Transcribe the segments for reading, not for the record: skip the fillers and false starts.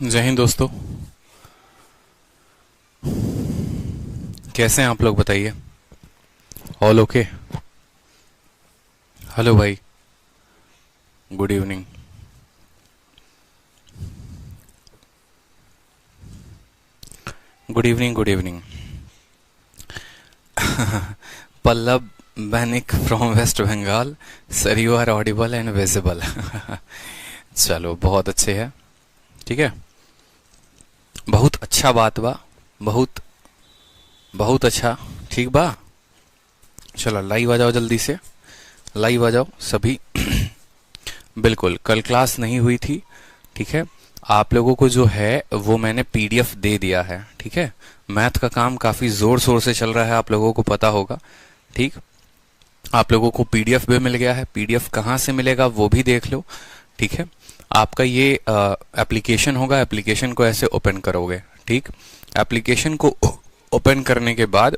जय हिंद दोस्तों। कैसे हैं आप लोग बताइए। All okay. हेलो भाई, good evening. Good evening good evening. Pallav Banik from West Bengal. Sir you are audible and visible. चलो बहुत अच्छे है। ठीक है, बहुत अच्छा बात बा। बहुत बहुत अच्छा। ठीक बा। चलो लाइव आ जाओ, जल्दी से लाइव आ जाओ सभी। बिल्कुल, कल क्लास नहीं हुई थी। ठीक है, आप लोगों को जो है वो मैंने पीडीएफ दे दिया है। ठीक है, मैथ का काम काफी जोर शोर से चल रहा है, आप लोगों को पता होगा। ठीक, आप लोगों को पीडीएफ भी मिल गया है। पीडीएफ कहाँ से मिलेगा वो भी देख लो। ठीक है, आपका ये एप्लीकेशन होगा, एप्लीकेशन को ऐसे ओपन करोगे। ठीक, एप्लीकेशन को ओपन करने के बाद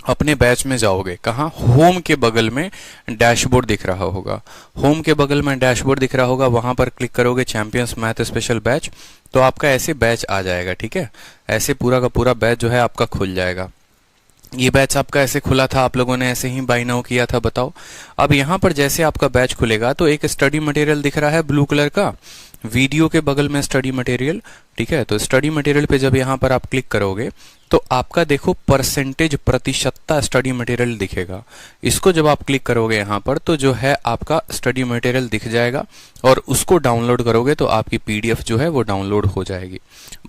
अपने बैच में जाओगे। कहाँ? होम के बगल में डैशबोर्ड दिख रहा होगा। होम के बगल में डैशबोर्ड दिख रहा होगा, वहां पर क्लिक करोगे चैंपियंस मैथ स्पेशल बैच, तो आपका ऐसे बैच आ जाएगा। ठीक है, ऐसे पूरा का पूरा बैच जो है आपका खुल जाएगा। ये बैच आपका ऐसे खुला था, आप लोगों ने ऐसे ही बाय नाउ किया था, बताओ। अब यहाँ पर जैसे आपका बैच खुलेगा तो एक स्टडी मटेरियल दिख रहा है ब्लू कलर का, वीडियो के बगल में स्टडी मटेरियल। ठीक है, तो स्टडी मटेरियल पे जब यहाँ पर आप क्लिक करोगे तो आपका देखो परसेंटेज, प्रतिशतता स्टडी मटेरियल दिखेगा। इसको जब आप क्लिक करोगे यहाँ पर तो जो है आपका स्टडी मटेरियल दिख जाएगा और उसको डाउनलोड करोगे तो आपकी पीडीएफ जो है वो डाउनलोड हो जाएगी।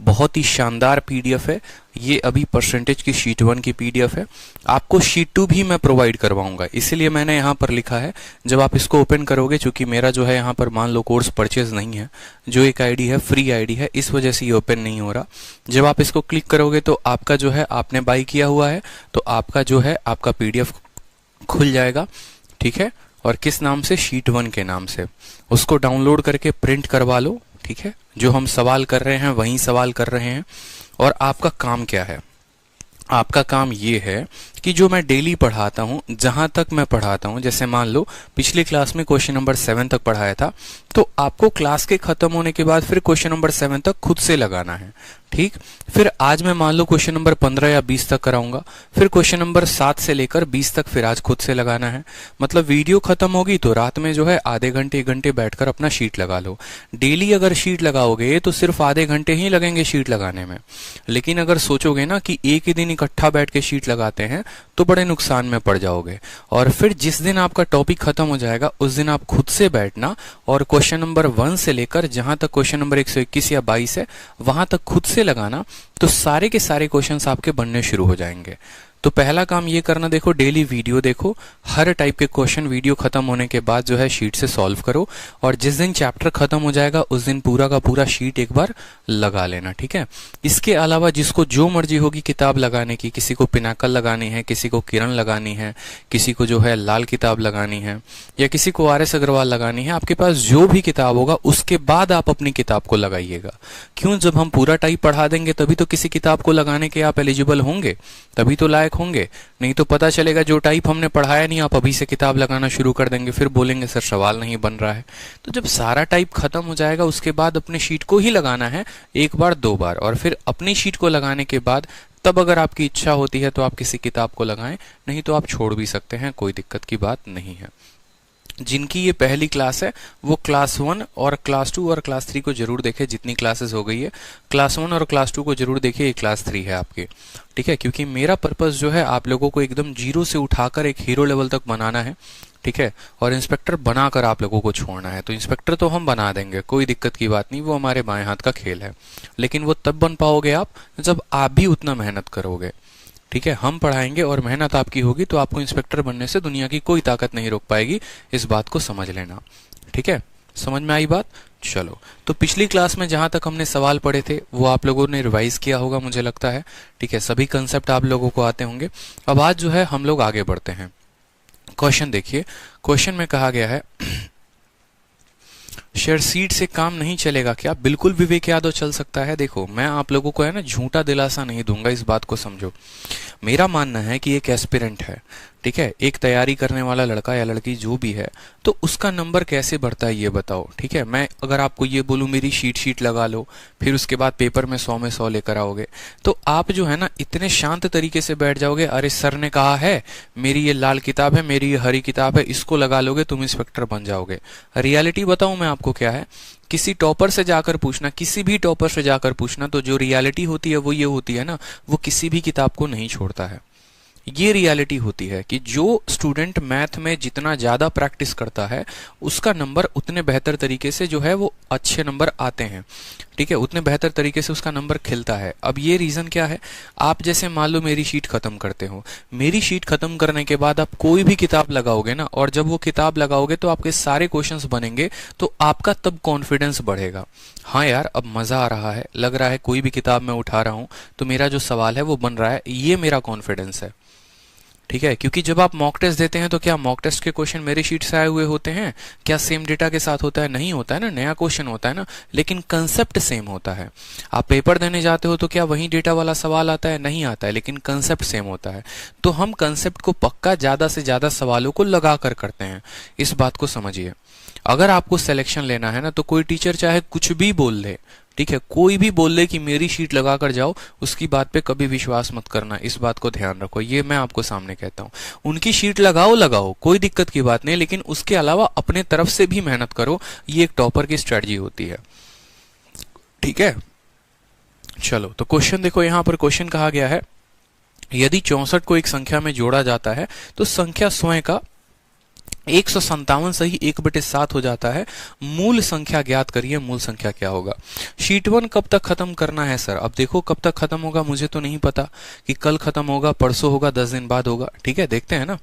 बहुत ही शानदार पीडीएफ है ये। अभी परसेंटेज की शीट 1 की पीडीएफ है। आपको शीट 2 भी मैं प्रोवाइड करवाऊंगा, इसीलिए मैंने यहाँ पर लिखा है जब आप इसको ओपन करोगे, चूंकि मेरा जो है यहाँ पर मान लो कोर्स परचेज नहीं है, जो एक आईडी है फ्री आईडी है, इस वजह से ये ओपन नहीं हो रहा। जब आप इसको क्लिक करोगे तो आपका जो है आपने बाई किया हुआ है तो आपका जो है आपका पीडीएफ खुल जाएगा। ठीक है, और किस नाम से? शीट 1 के नाम से। उसको डाउनलोड करके प्रिंट करवा लो। ठीक है, जो हम सवाल कर रहे हैं वही सवाल कर रहे हैं। और आपका काम क्या है? आपका काम ये है कि जो मैं डेली पढ़ाता हूं, जहां तक मैं पढ़ाता हूं, जैसे मान लो पिछली क्लास में क्वेश्चन नंबर 7 तक पढ़ाया था, तो आपको क्लास के खत्म होने के बाद फिर क्वेश्चन नंबर 7 तक खुद से लगाना है। ठीक, फिर आज मैं मान लो क्वेश्चन नंबर 15 या 20 तक कराऊंगा, फिर क्वेश्चन नंबर 7 से लेकर 20 तक फिर आज खुद से लगाना है। मतलब वीडियो खत्म होगी तो रात में जो है आधे घंटे 1 घंटे बैठकर अपना शीट लगा लो। डेली अगर शीट लगाओगे तो सिर्फ आधे घंटे ही लगेंगे शीट लगाने में। लेकिन अगर सोचोगे ना कि एक ही दिन इकट्ठा बैठ के शीट लगाते हैं तो बड़े नुकसान में पड़ जाओगे। और फिर जिस दिन आपका टॉपिक खत्म हो जाएगा उस दिन आप खुद से बैठना और क्वेश्चन नंबर 1 से लेकर जहां तक क्वेश्चन नंबर 121 या 22 है वहां तक खुद से लगाना, तो सारे के सारे क्वेश्चंस आपके बनने शुरू हो जाएंगे। तो पहला काम ये करना, देखो डेली वीडियो देखो, हर टाइप के क्वेश्चन वीडियो खत्म होने के बाद जो है शीट से सॉल्व करो, और जिस दिन चैप्टर खत्म हो जाएगा उस दिन पूरा का पूरा शीट एक बार लगा लेना। ठीक है, इसके अलावा जिसको जो मर्जी होगी किताब लगाने की, किसी को पिनाकल लगानी है, किसी को किरण लगानी है, किसी को जो है लाल किताब लगानी है, या किसी को आर एस अग्रवाल लगानी है, आपके पास जो भी किताब होगा उसके बाद आप अपनी किताब को लगाइएगा। क्यों? जब हम पूरा टाइप पढ़ा देंगे तभी तो किसी किताब को लगाने के आप एलिजिबल होंगे, तभी तो लायक होंगे। नहीं तो पता चलेगा जो टाइप हमने पढ़ाया नहीं, आप अभी से किताब लगाना शुरू कर देंगे, फिर बोलेंगे सर सवाल नहीं बन रहा है। तो जब सारा टाइप खत्म हो जाएगा उसके बाद अपने शीट को ही लगाना है, एक बार 2 बार, और फिर अपनी शीट को लगाने के बाद तब अगर आपकी इच्छा होती है तो आप किसी किताब को लगाएं, नहीं तो आप छोड़ भी सकते हैं, कोई दिक्कत की बात नहीं है। जिनकी ये पहली क्लास है वो क्लास 1 और क्लास 2 और क्लास 3 को जरूर देखें। जितनी क्लासेस हो गई है क्लास 1 और क्लास 2 को जरूर देखिए, ये क्लास 3 है आपकी। ठीक है, क्योंकि मेरा पर्पस जो है आप लोगों को एकदम जीरो से उठाकर एक हीरो लेवल तक बनाना है। ठीक है, और इंस्पेक्टर बनाकर आप लोगों को छोड़ना है। तो इंस्पेक्टर तो हम बना देंगे, कोई दिक्कत की बात नहीं, वो हमारे बाएं हाथ का खेल है। लेकिन वो तब बन पाओगे आप जब आप भी उतना मेहनत करोगे। ठीक है, हम पढ़ाएंगे और मेहनत आपकी होगी तो आपको इंस्पेक्टर बनने से दुनिया की कोई ताकत नहीं रोक पाएगी, इस बात को समझ लेना। ठीक है, समझ में आई बात? चलो, तो पिछली क्लास में जहां तक हमने सवाल पढ़े थे वो आप लोगों ने रिवाइज किया होगा मुझे लगता है। ठीक है, सभी कंसेप्ट आप लोगों को आते होंगे। अब आज जो है हम लोग आगे बढ़ते हैं। क्वेश्चन देखिए, क्वेश्चन में कहा गया है शेयर सीट से काम नहीं चलेगा क्या? बिल्कुल विवेक यादव चल सकता है। देखो मैं आप लोगों को है ना झूठा दिलासा नहीं दूंगा, इस बात को समझो। मेरा मानना है कि एक एस्पिरेंट है, ठीक है, एक तैयारी करने वाला लड़का या लड़की जो भी है, तो उसका नंबर कैसे बढ़ता है ये बताओ। ठीक है, मैं अगर आपको ये बोलूं मेरी शीट लगा लो, फिर उसके बाद पेपर में 100 में 100 लेकर आओगे, तो आप जो है ना इतने शांत तरीके से बैठ जाओगे, अरे सर ने कहा है, मेरी ये लाल किताब है, मेरी ये हरी किताब है, इसको लगा लोगे, तुम इंस्पेक्टर बन जाओगे। रियलिटी बताऊं मैं आपको क्या है, किसी टॉपर से जाकर पूछना, किसी भी टॉपर से जाकर पूछना, तो जो रियलिटी होती है वो ये होती है ना, वो किसी भी किताब को नहीं छोड़ता है। ये रियलिटी होती है कि जो स्टूडेंट मैथ में जितना ज्यादा प्रैक्टिस करता है उसका नंबर उतने बेहतर तरीके से जो है वो अच्छे नंबर आते हैं। ठीक है, उतने बेहतर तरीके से उसका नंबर खिलता है। अब ये रीजन क्या है, आप जैसे मान लो मेरी शीट खत्म करते हो, मेरी शीट खत्म करने के बाद आप कोई भी किताब लगाओगे ना, और जब वो किताब लगाओगे तो आपके सारे क्वेश्चंस बनेंगे, तो आपका तब कॉन्फिडेंस बढ़ेगा। हाँ यार, अब मजा आ रहा है, लग रहा है कोई भी किताब मैं उठा रहा हूं तो मेरा जो सवाल है वो बन रहा है, ये मेरा कॉन्फिडेंस है। ठीक है, क्योंकि जब आप मॉक टेस्ट देते हैं तो क्या मॉक टेस्ट के क्वेश्चन मेरी शीट से आए हुए होते हैं? क्या सेम डेटा के साथ होता है? नहीं होता है ना, नया क्वेश्चन होता है ना, लेकिन कंसेप्ट सेम होता है। आप पेपर देने जाते हो तो क्या वही डेटा वाला सवाल आता है? नहीं आता है, लेकिन कंसेप्ट सेम होता है। तो हम कंसेप्ट को पक्का ज्यादा से ज्यादा सवालों को लगा कर करते हैं, इस बात को समझिए। अगर आपको सिलेक्शन लेना है ना, तो कोई टीचर चाहे कुछ भी बोल दे, ठीक है, कोई भी बोल दे कि मेरी शीट लगा कर जाओ, उसकी बात पे कभी विश्वास मत करना, इस बात को ध्यान रखो। ये मैं आपको सामने कहता हूं, उनकी शीट लगाओ, कोई दिक्कत की बात नहीं, लेकिन उसके अलावा अपने तरफ से भी मेहनत करो। ये एक टॉपर की स्ट्रेटजी होती है। ठीक है, चलो तो क्वेश्चन देखो, यहां पर क्वेश्चन कहा गया है, यदि 64 को एक संख्या में जोड़ा जाता है तो संख्या स्वयं का 157 से ही 1/7 हो जाता है। मूल संख्या ज्ञात करिए, मूल संख्या क्या होगा। शीट 1 कब तक खत्म करना है सर? अब देखो कब तक खत्म होगा मुझे तो नहीं पता, कि कल खत्म होगा, परसों होगा, 10 दिन बाद होगा। ठीक है, देखते हैं ना।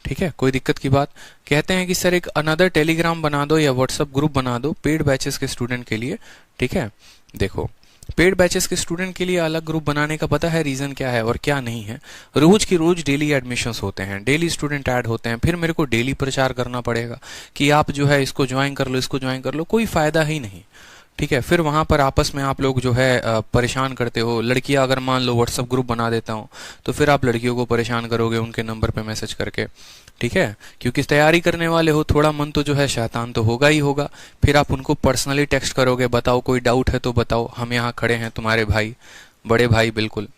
ठीक है, कोई दिक्कत की बात। कहते हैं कि सर एक अनदर टेलीग्राम बना दो या व्हाट्सएप ग्रुप बना दो पेड बैचेस के स्टूडेंट के लिए। ठीक है, देखो पेड बैचेस के स्टूडेंट के लिए अलग ग्रुप बनाने का पता है रीजन क्या है और क्या नहीं है? रोज की रोज डेली एडमिशंस होते हैं, डेली स्टूडेंट ऐड होते हैं, फिर मेरे को डेली प्रचार करना पड़ेगा कि आप जो है इसको ज्वाइन कर लो, इसको ज्वाइन कर लो, कोई फायदा ही नहीं। ठीक है, फिर वहां पर आपस में आप लोग जो है परेशान करते हो। लड़कियां अगर मान लो व्हाट्सएप ग्रुप बना देता हूं तो फिर आप लड़कियों को परेशान करोगे उनके नंबर पे मैसेज करके। ठीक है, क्योंकि तैयारी करने वाले हो, थोड़ा मन तो जो है शैतान तो होगा ही होगा। फिर आप उनको पर्सनली टेक्स्ट करोगे, बताओ कोई डाउट है तो बताओ, हम यहाँ खड़े हैं, तुम्हारे भाई, बड़े भाई बिल्कुल।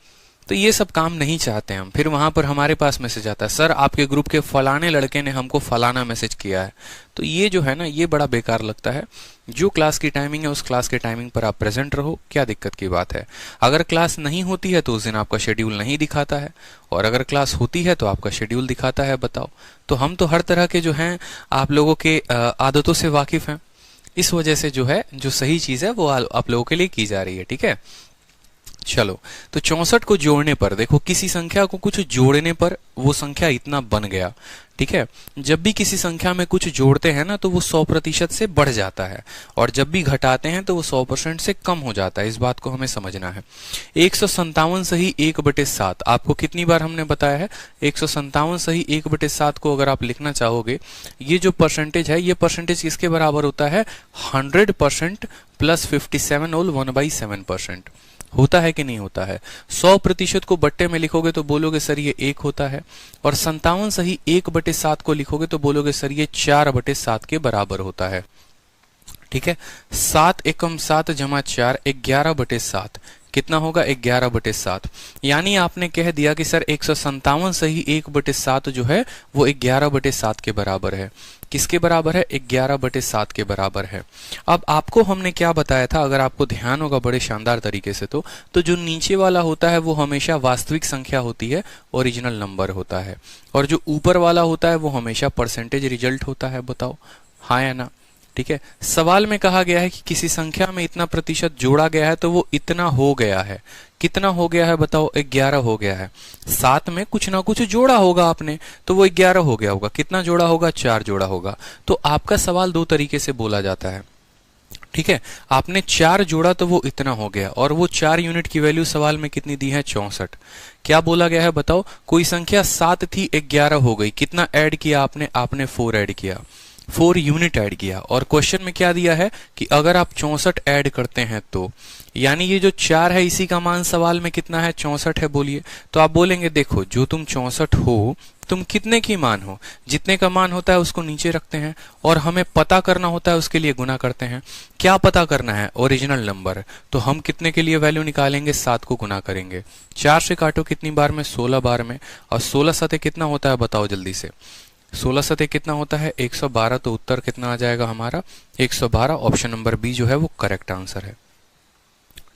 तो ये सब काम नहीं चाहते हम। फिर वहां पर हमारे पास मैसेज आता है, सर आपके ग्रुप के फलाने लड़के ने हमको फलाना मैसेज किया है। तो ये जो है ना, ये बड़ा बेकार लगता है। जो क्लास की टाइमिंग है उस क्लास के टाइमिंग पर आप प्रेजेंट रहो, क्या दिक्कत की बात है। अगर क्लास नहीं होती है तो उस दिन आपका शेड्यूल नहीं दिखाता है, और अगर क्लास होती है तो आपका शेड्यूल दिखाता है। बताओ, तो हम तो हर तरह के जो हैं आप लोगों के आदतों से वाकिफ हैं। इस वजह से जो है, जो सही चीज है वो आप लोगों के लिए की जा रही है। ठीक है, चलो तो 64 को जोड़ने पर देखो, किसी संख्या को कुछ जोड़ने पर वो संख्या इतना बन गया। ठीक है, जब भी किसी संख्या में कुछ जोड़ते हैं ना तो वो 100% से बढ़ जाता है, और जब भी घटाते हैं तो वो 100% से कम हो जाता है। इस बात को हमें समझना है। 157 सही 1/7 आपको कितनी बार हमने बताया है? 157 सही 1/7 को अगर आप लिखना चाहोगे, ये जो परसेंटेज है, ये परसेंटेज किसके बराबर होता है? 100% प्लस 57 होल 1/7% होता है कि नहीं होता है? 100% को बट्टे में लिखोगे तो बोलोगे सर ये 1 होता है, और 57 सही 1/7 को लिखोगे तो बोलोगे सर ये 4/7 के बराबर होता है। ठीक है, 7 एकम 7 जमा 4 11/7 कितना होगा? 11/7। यानी आपने कह दिया कि सर 157 सही 1/7 जो है वो 11/7 के बराबर है। किसके बराबर है? 11/7 के बराबर है। अब आपको हमने क्या बताया था, अगर आपको ध्यान होगा बड़े शानदार तरीके से, तो जो नीचे वाला होता है वो हमेशा वास्तविक संख्या होती है, ओरिजिनल नंबर होता है, और जो ऊपर वाला होता है वो हमेशा परसेंटेज रिजल्ट होता है। बताओ हाँ या ना? ठीक है, सवाल में कहा गया है कि किसी संख्या में इतना प्रतिशत जोड़ा गया है तो वो इतना हो गया है। कितना हो गया है बताओ? 11 हो गया है। 7 में कुछ ना कुछ जोड़ा होगा आपने, तो वो 11 हो गया होगा। कितना जोड़ा होगा? 4 जोड़ा होगा। तो आपका सवाल दो तरीके से बोला जाता है। ठीक है, आपने 4 जोड़ा तो वो इतना हो गया, और वो 4 यूनिट की वैल्यू सवाल में कितनी दी है? 64। क्या बोला गया है बताओ? कोई संख्या 7 थी, 11 हो गई। कितना ऐड किया आपने? आपने 4 ऐड किया। 4 यूनिट ऐड किया। और क्वेश्चन में क्या दिया है कि अगर आप 64 ऐड करते हैं तो, यानी ये जो 4 है इसी का मान सवाल में कितना है, 64 है। बोलिए, तो आप बोलेंगे देखो जो तुम 64 हो तुम कितने की मान हो, जितने का मान होता है उसको नीचे रखते हैं और हमें पता करना होता है उसके लिए गुना करते हैं। क्या पता करना है, ओरिजिनल नंबर। तो हम कितने के लिए वैल्यू निकालेंगे, 7 को गुना करेंगे। 4 से काटो कितनी बार में, 16 बार में। और 16 सते कितना होता है बताओ जल्दी से, 16 सते कितना होता है, 112। तो उत्तर कितना आ जाएगा हमारा, 112। ऑप्शन नंबर बी जो है वो करेक्ट आंसर है।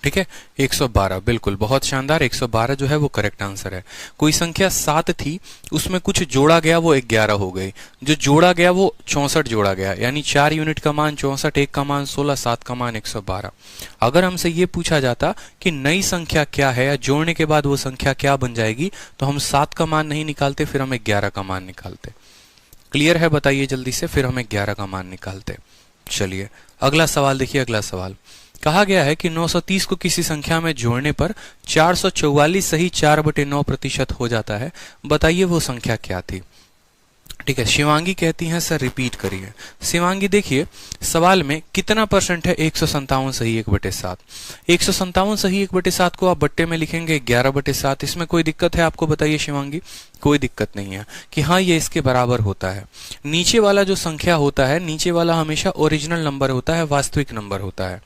ठीक है, 112 बिल्कुल, बहुत शानदार। 112 जो है वो करेक्ट आंसर है। कोई संख्या 7 थी, उसमें कुछ जोड़ा गया वो 11 हो गई। जो जोड़ा गया वो 64 जोड़ा गया, यानी 4 यूनिट का मान 64, 1 का मान 16, 7 का मान 112। अगर हमसे ये पूछा जाता कि नई संख्या क्या है या जोड़ने के बाद वो संख्या क्या बन जाएगी, तो हम 7 का मान नहीं निकालते, फिर हम 11 का मान निकालते। क्लियर है, बताइए जल्दी से, फिर हम 11 का मान निकालते। चलिए अगला सवाल देखिए। अगला सवाल कहा गया है कि 930 को किसी संख्या में जोड़ने पर 444 सही 4/9% हो जाता है। बताइए वो संख्या क्या थी। ठीक है, शिवांगी कहती हैं सर रिपीट करिए। शिवांगी देखिए सवाल में कितना परसेंट है, 157 सही 1/7। 157 सही 1/7 को आप बट्टे में लिखेंगे 11/7। इसमें कोई दिक्कत है आपको, बताइए शिवांगी। कोई दिक्कत नहीं है कि हाँ ये इसके बराबर होता है। नीचे वाला जो संख्या होता है, नीचे वाला हमेशा ओरिजिनल नंबर होता है, वास्तविक नंबर होता है।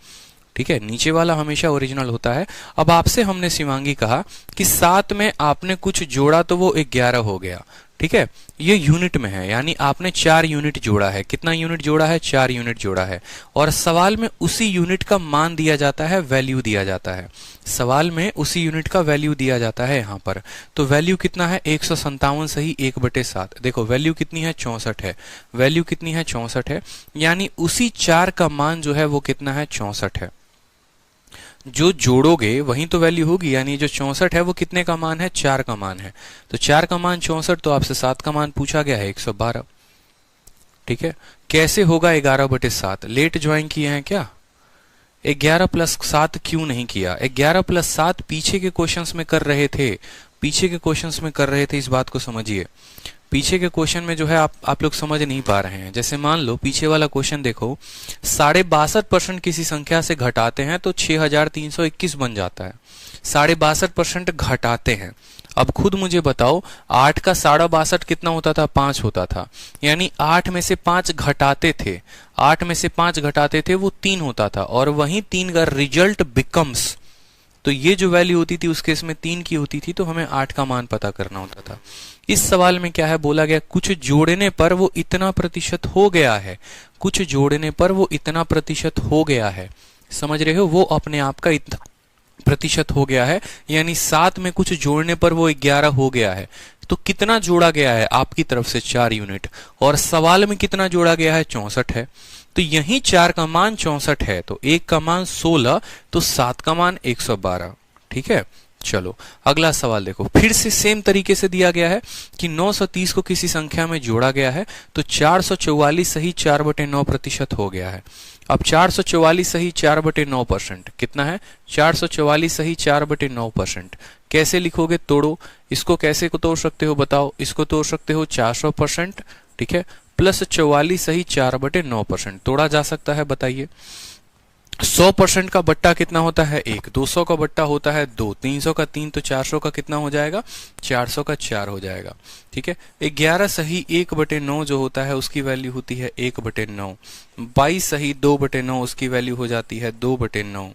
ठीक है, नीचे वाला हमेशा ओरिजिनल होता है। अब आपसे हमने शिवांगी कहा कि 7 में आपने कुछ जोड़ा तो वो 11 हो गया। ठीक है, ये यूनिट में है, यानी आपने 4 यूनिट जोड़ा है। कितना यूनिट जोड़ा है, 4 यूनिट जोड़ा है। और सवाल में उसी यूनिट का मान दिया जाता है, वैल्यू दिया जाता है। सवाल में उसी यूनिट का वैल्यू दिया जाता है यहाँ पर। तो वैल्यू कितना है, 157 सही 1/7। देखो वैल्यू कितनी है, 64 है। वैल्यू कितनी है, 64 है, यानी उसी 4 का मान जो है वो कितना है, 64 है। जो जोड़ोगे वही तो वैल्यू होगी, यानी जो 64 है वो कितने का मान है, 4 का मान है। तो 4 का मान 64, तो आपसे 7 का मान पूछा गया है 112। ठीक है, कैसे होगा 11/7? लेट ज्वाइन किए हैं क्या? 11 + 7 क्यों नहीं किया? 11 + 7 पीछे के क्वेश्चंस में कर रहे थे, पीछे के क्वेश्चंस में कर रहे थे। इस बात को समझिए, पीछे के क्वेश्चन में जो है आप लोग समझ नहीं पा रहे हैं। जैसे मान लो पीछे वाला क्वेश्चन देखो, 62.5% किसी संख्या से घटाते हैं तो 6321 बन जाता है। 62.5% घटाते हैं। अब खुद मुझे बताओ 8 का 62.5 कितना होता था, 5 होता था। यानी 8 में से 5 घटाते थे, 8 में से 5 घटाते थे वो 3 होता था। और वही 3 का रिजल्ट बिकम्स, तो ये जो वैल्यू होती थी उस केस में 3 की होती थी, तो हमें 8 का मान पता करना होता था। इस सवाल में क्या है, बोला गया कुछ जोड़ने पर वो इतना प्रतिशत हो गया है। कुछ जोड़ने पर वो इतना प्रतिशत हो गया है, समझ रहे हो, वो अपने आप का इतना प्रतिशत हो गया है। यानी 7 में कुछ जोड़ने पर वो 11 हो गया है। तो कितना जोड़ा गया है आपकी तरफ से, 4 यूनिट। और सवाल में कितना जोड़ा गया है, 64 है। तो यही 4 का मान 64 है, तो 1 का मान 16, तो 7 का मान 112। ठीक है, चलो अगला सवाल देखो। फिर से सेम तरीके से दिया गया है कि 930 को किसी संख्या में जोड़ा गया है तो 444 सही 4/9% हो गया है। अब 444 सही 4/9% कितना है, 444 सही 4/9%। कैसे लिखोगे, तोड़ो। इसको कैसे को तोड़ सकते हो बताओ, इसको तोड़ सकते हो 400%, ठीक है, प्लस 44 सही 4/9%। तोड़ा जा सकता है, बताइए। 100% का बट्टा कितना होता है, 1। 200 का बट्टा होता है 2। 300 का 3, तो 400 का कितना हो जाएगा, 400 का 4 हो जाएगा। ठीक है, 11 सही 1/9 जो होता है उसकी वैल्यू होती है 1/9। 22 सही 2/9 उसकी वैल्यू हो जाती है 2/9।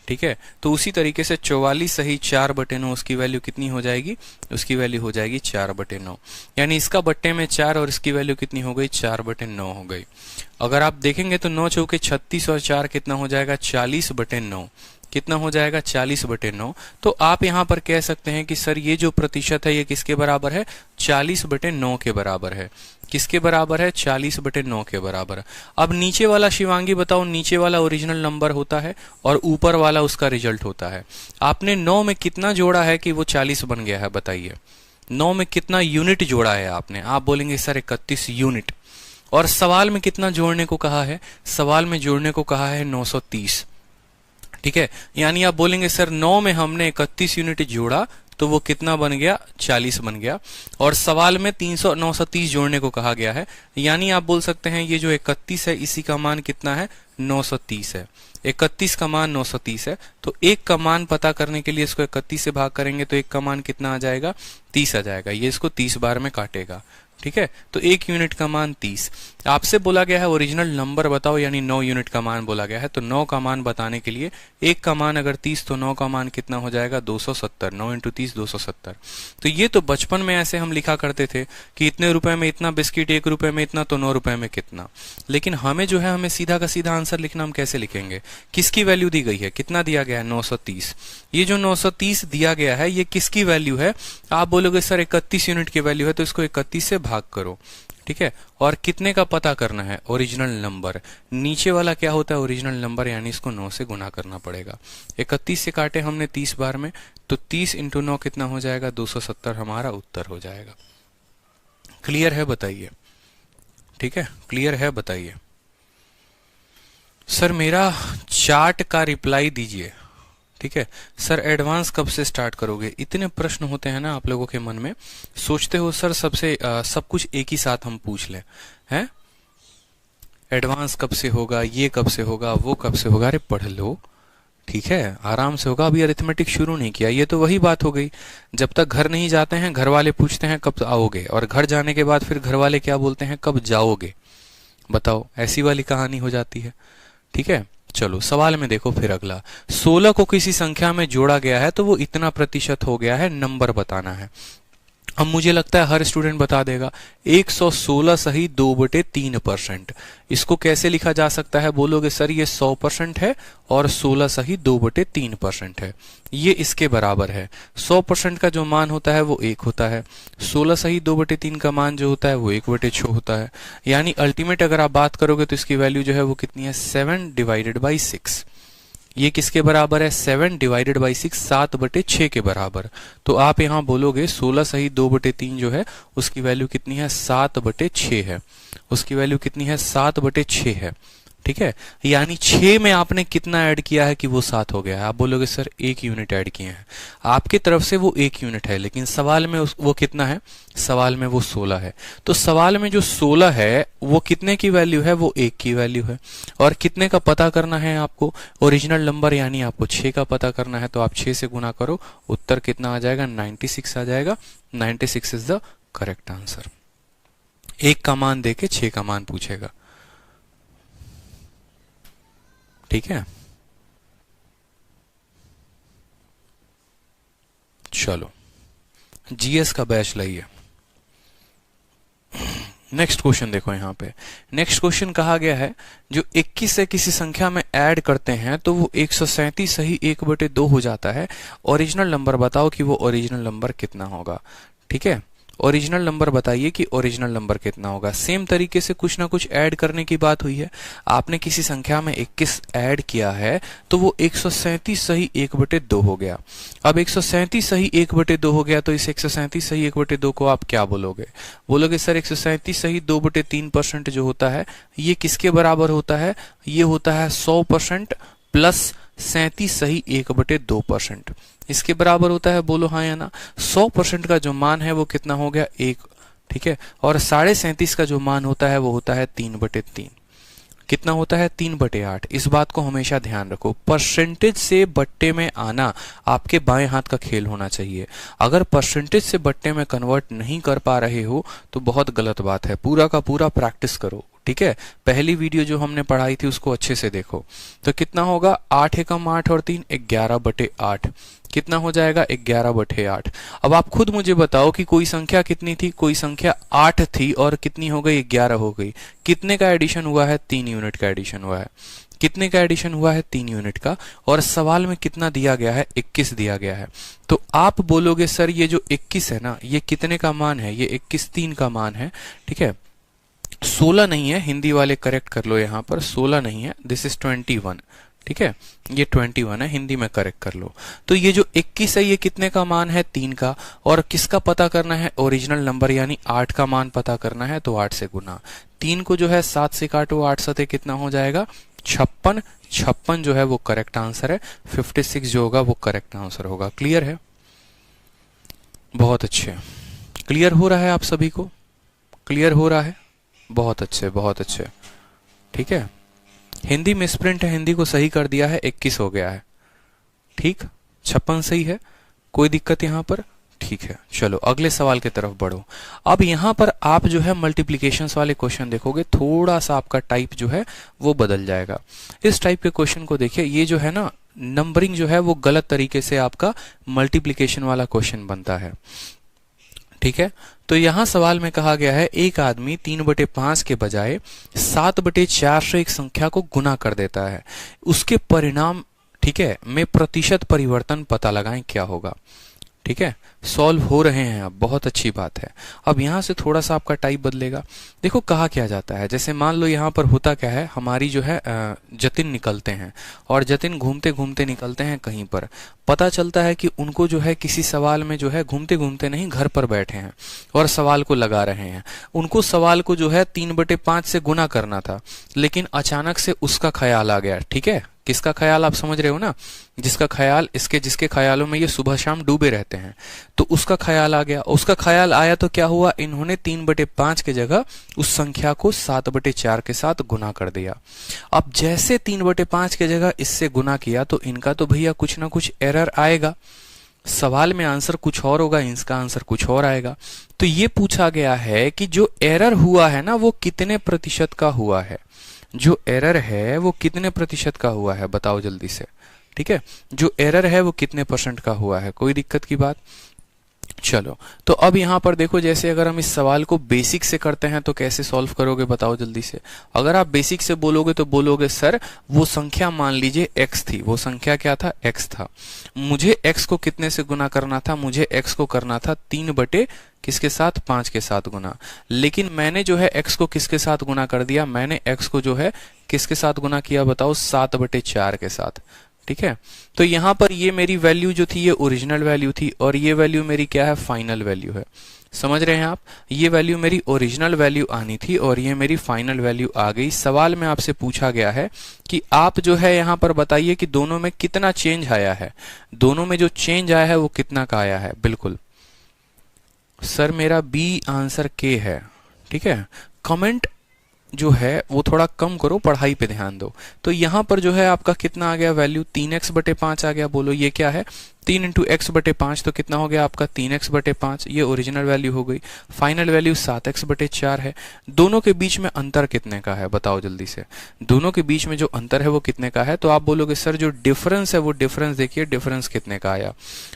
ठीक है, तो उसी तरीके से 44 सही 4/9 उसकी वैल्यू कितनी हो जाएगी, उसकी वैल्यू हो जाएगी 4/9। यानी इसका बट्टे में 4 और इसकी वैल्यू कितनी हो गई, 4/9 हो गई। अगर आप देखेंगे तो 9 चौके 36 और 4 कितना हो जाएगा, 40/9। कितना हो जाएगा, 40/9। तो आप यहां पर कह सकते हैं कि सर ये जो प्रतिशत है ये किसके बराबर है, 40/9 के बराबर है। किसके बराबर है, 40/9 के बराबर। अब नीचे वाला शिवांगी बताओ, नीचे वाला ओरिजिनल नंबर होता है और ऊपर वाला उसका रिजल्ट होता है। आपने 9 में कितना जोड़ा है कि वो 40 बन गया है, बताइए। 9 में कितना यूनिट जोड़ा है आपने, आप बोलेंगे सर 31 यूनिट। और सवाल में कितना जोड़ने को कहा है, सवाल में जोड़ने को कहा है 930। ठीक है, यानी आप बोलेंगे सर 9 में हमने 31 यूनिट जोड़ा तो वो कितना बन गया, 40 बन गया। और सवाल में 930 जोड़ने को कहा गया है, यानी आप बोल सकते हैं ये जो 31 है इसी का मान कितना है, 930 है। 31 का मान 930 है, तो एक का मान पता करने के लिए इसको 31 से भाग करेंगे तो एक का मान कितना आ जाएगा, 30 आ जाएगा। ये इसको 30 बार में काटेगा, ठीक है। तो 1 यूनिट का मान 30। आपसे बोला गया है ओरिजिनल नंबर बताओ, यानी 9 यूनिट का मान बोला गया है। तो 9 का मान बताने के लिए एक का मान अगर 30 तो 9 का मान कितना हो जाएगा, 270। 9 इंटू 30 270। तो ये तो बचपन में ऐसे हम लिखा करते थे कि इतने रुपए में इतना बिस्किट, 1 रुपए में इतना, तो 9 रुपए में कितना। लेकिन हमें जो है हमें सीधा का सीधा आंसर लिखना, हम कैसे लिखेंगे, किसकी वैल्यू दी गई है, कितना दिया गया है, 930। ये जो 930 दिया गया है ये किसकी वैल्यू है, आप बोलोगे सर 31 यूनिट की वैल्यू है, तो इसको 31 से भाग करो, ठीक है। और कितने का पता करना है, ओरिजिनल नंबर। नीचे वाला क्या होता है, ओरिजिनल नंबर, यानी इसको 9 से गुना करना पड़ेगा। 31 से काटे हमने 30 बार में, तो 30 इंटू 9 कितना हो जाएगा, 270 हमारा उत्तर हो जाएगा। क्लियर है बताइए, ठीक है, क्लियर है बताइए। सर मेरा चार्ट का रिप्लाई दीजिए, ठीक है। सर एडवांस कब से स्टार्ट करोगे, इतने प्रश्न होते हैं ना आप लोगों के मन में, सोचते हो सर सबसे सब कुछ एक ही साथ हम पूछ लें, हैं। एडवांस कब से होगा, ये कब से होगा, वो कब से होगा, अरे पढ़ लो, ठीक है, आराम से होगा। अभी अरिथमेटिक शुरू नहीं किया, ये तो वही बात हो गई, जब तक घर नहीं जाते हैं घर वाले पूछते हैं कब आओगे, और घर जाने के बाद फिर घर वाले क्या बोलते हैं, कब जाओगे। बताओ, ऐसी वाली कहानी हो जाती है, ठीक है। चलो सवाल में देखो फिर अगला, 16 को किसी संख्या में जोड़ा गया है तो वो इतना प्रतिशत हो गया है, नंबर बताना है। अब मुझे लगता है हर स्टूडेंट बता देगा, 116 सही 2/3%। इसको कैसे लिखा जा सकता है, बोलोगे सर ये 100% है और 16 सही 2/3% है, ये इसके बराबर है। 100% का जो मान होता है वो 1 होता है, 16 सही 2/3 का मान जो होता है वो 1/6 होता है। यानी अल्टीमेट अगर आप बात करोगे तो इसकी वैल्यू जो है वो कितनी है, 7/6। ये किसके बराबर है, 7/6, 7/6 के बराबर। तो आप यहां बोलोगे 16 सही 2/3 जो है उसकी वैल्यू कितनी है, 7/6 है। उसकी वैल्यू कितनी है, 7/6 है, ठीक है। यानी 6 में आपने कितना ऐड किया है कि वो 7 हो गया है। आप बोलोगे सर 1 यूनिट ऐड किए हैं, आपकी तरफ से वो 1 यूनिट है, लेकिन सवाल में वो कितना है, सवाल में वो 16 है। तो सवाल में जो 16 है वो कितने की वैल्यू है, वो 1 की वैल्यू है। और कितने का पता करना है आपको, ओरिजिनल नंबर, यानी आपको 6 का पता करना है। तो आप 6 से गुना करो, उत्तर कितना आ जाएगा, 96 आ जाएगा। 96 इज द करेक्ट आंसर। 1 का मान देके 6 का मान पूछेगा, ठीक है। चलो जीएस का बैच लाइए। नेक्स्ट क्वेश्चन देखो, यहां पे नेक्स्ट क्वेश्चन कहा गया है, जो 21 से किसी संख्या में ऐड करते हैं तो वो 137 सही 1/2 हो जाता है। ओरिजिनल नंबर बताओ कि वो ओरिजिनल नंबर कितना होगा, ठीक है। ओरिजिनल नंबर बताइए कि ओरिजिनल नंबर कितना होगा। सेम तरीके से कुछ ना कुछ ऐड करने की बात हुई है। आपने किसी संख्या में 21 ऐड किया है तो वो 137 सही 1/2 हो गया। अब 137 सही 1/2 हो गया, तो इस 137 सही 1/2 को आप क्या बोलोगे, बोलोगे सर 137 सही 2/3% जो होता है ये किसके बराबर होता है, ये होता है 100% प्लस 37 सही 1/2%। इसके बराबर होता है, बोलो हाँ या ना। 100% का जो मान है वो कितना हो गया, 1, ठीक है। और 37.5 का जो मान होता है वो होता है 3/3। कितना होता है, 3/8। इस बात को हमेशा ध्यान रखो, परसेंटेज से बट्टे में आना आपके बाएं हाथ का खेल होना चाहिए। अगर परसेंटेज से बट्टे में कन्वर्ट नहीं कर पा रहे हो तो बहुत गलत बात है। पूरा का पूरा प्रैक्टिस करो, ठीक है। पहली वीडियो जो हमने पढ़ाई थी उसको अच्छे से देखो। तो कितना होगा, 8 एकम 8 और 3 11/8। कितना हो जाएगा, 11/8। अब आप खुद मुझे बताओ कि कोई संख्या कितनी थी, कोई संख्या 8 थी और कितनी हो गई, 11 हो गई। कितने का एडिशन हुआ है, 3 यूनिट का एडिशन हुआ है। कितने का एडिशन हुआ है, 3 यूनिट का। और सवाल में कितना दिया गया है, 21 दिया गया है। तो आप बोलोगे सर ये जो 21 है ना, ये कितने का मान है, ये 21 3 का मान है, ठीक है। 16 नहीं है, हिंदी वाले करेक्ट कर लो, यहाँ पर 16 नहीं है, दिस इज 21, ठीक है। ये 21 है, हिंदी में करेक्ट कर लो। तो ये जो 21 है ये कितने का मान है, 3 का। और किसका पता करना है, ओरिजिनल नंबर, यानी 8 का मान पता करना है। तो 8 से गुना, 3 को जो है 7 से काटो, 8 सते कितना हो जाएगा, 56। 56 जो है वो करेक्ट आंसर है। 56 जो होगा वो करेक्ट आंसर होगा। क्लियर है, बहुत अच्छे। क्लियर हो रहा है आप सभी को? क्लियर हो रहा है? बहुत अच्छे, बहुत अच्छे। ठीक है, हिंदी मिसप्रिंट है, हिंदी को सही कर दिया है, 21 हो गया है। ठीक, 56 सही है, कोई दिक्कत यहां पर? ठीक है, चलो अगले सवाल की तरफ बढ़ो। अब यहां पर आप जो है मल्टीप्लिकेशंस वाले क्वेश्चन देखोगे, थोड़ा सा आपका टाइप जो है वो बदल जाएगा। इस टाइप के क्वेश्चन को देखिए, ये जो है ना नंबरिंग जो है वो गलत तरीके से आपका मल्टीप्लिकेशन वाला क्वेश्चन बनता है। ठीक है, तो यहां सवाल में कहा गया है एक आदमी 3/5 के बजाय 7/4 से एक संख्या को गुना कर देता है, उसके परिणाम, ठीक है, में प्रतिशत परिवर्तन पता लगाएं, क्या होगा। ठीक है, सॉल्व हो रहे हैं अब, बहुत अच्छी बात है। अब यहां से थोड़ा सा आपका टाइप बदलेगा। देखो कहा क्या जाता है, जैसे मान लो यहां पर होता क्या है, हमारी जो है जतिन निकलते हैं और जतिन घूमते घूमते निकलते हैं कहीं पर। पता चलता है कि उनको जो है किसी सवाल में जो है घूमते घूमते नहीं, घर पर बैठे हैं और सवाल को लगा रहे हैं। उनको सवाल को जो है 3/5 से गुना करना था, लेकिन अचानक से उसका ख्याल आ गया। ठीक है, किसका ख्याल, आप समझ रहे हो ना, जिसका ख्याल, जिसके ख्यालों में ये सुबह शाम डूबे रहते हैं, तो उसका ख्याल आ गया। उसका ख्याल आया तो क्या हुआ, इन्होंने 3/5 की जगह उस संख्या को 7/4 के साथ गुना कर दिया। अब जैसे 3/5 की जगह इससे गुना किया तो इनका तो भैया कुछ ना कुछ एरर आएगा, सवाल में आंसर कुछ और होगा, इसका आंसर कुछ और आएगा। तो ये पूछा गया है कि जो एरर हुआ है ना वो कितने प्रतिशत का हुआ है, जो एरर है वो कितने प्रतिशत का हुआ है, बताओ जल्दी से। ठीक है, जो एरर है वो कितने % का हुआ है, कोई दिक्कत की बात। चलो, तो अब यहां पर देखो, जैसे अगर हम इस सवाल को बेसिक से करते हैं तो कैसे सॉल्व करोगे, बताओ जल्दी से। अगर आप बेसिक से बोलोगे तो बोलोगे सर वो संख्या मान लीजिए x थी, वो संख्या क्या था, x था, मुझे x को कितने से गुना करना था, मुझे x को करना था 3 किसके साथ, 5 के साथ गुना। लेकिन मैंने जो है x को किसके साथ गुना कर दिया, मैंने x को जो है किसके साथ गुना किया, बताओ 7/4 के साथ। ठीक है, तो यहां पर ये मेरी वैल्यू जो थी ये ओरिजिनल वैल्यू थी और ये वैल्यू मेरी क्या है, फाइनल वैल्यू है। समझ रहे हैं आप, ये वैल्यू मेरी ओरिजिनल वैल्यू आनी थी और ये मेरी फाइनल वैल्यू आ गई। सवाल में आपसे पूछा गया है कि आप जो है यहां पर बताइए कि दोनों में कितना चेंज आया है, दोनों में जो चेंज आया है वो कितना का आया है। बिल्कुल सर, मेरा बी आंसर के है। ठीक है, कमेंट जो है वो थोड़ा कम करो, पढ़ाई पे ध्यान दो। तो यहां पर जो है आपका कितना आ गया वैल्यू, 3x/5 आ गया। बोलो ये क्या है, 3 × x/5, तो कितना हो गया आपका 3x/5, ये ओरिजिनल वैल्यू हो गई। फाइनल वैल्यू 7x/4 है। दोनों के बीच में अंतर कितने का है, बताओ जल्दी से। दोनों के बीच में जो अंतर है वो कितने का है, तो आप बोलोगे सर जो डिफरेंस है वो डिफरेंस देखिए, डिफरेंस कितने का आया।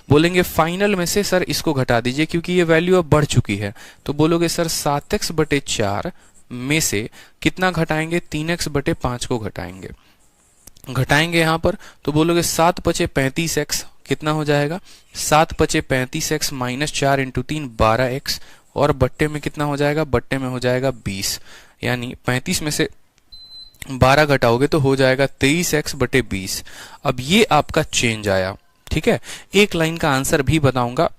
बोलेंगे फाइनल में से सर इसको घटा दीजिए क्योंकि ये वैल्यू अब बढ़ चुकी है, तो बोलोगे सर 7x/4 में से कितना घटाएंगे, 3x/5 को घटाएंगे। घटाएंगे यहां पर तो बोलोगे 7×5 35x, कितना हो जाएगा 7×5 35x माइनस 4 × 3 12x, और बट्टे में कितना हो जाएगा, बट्टे में हो जाएगा 20, यानी 35 में से 12 घटाओगे तो हो जाएगा 23x/20। अब ये आपका चेंज आया। ठीक है, एक लाइन का आंसर भी बताऊंगा,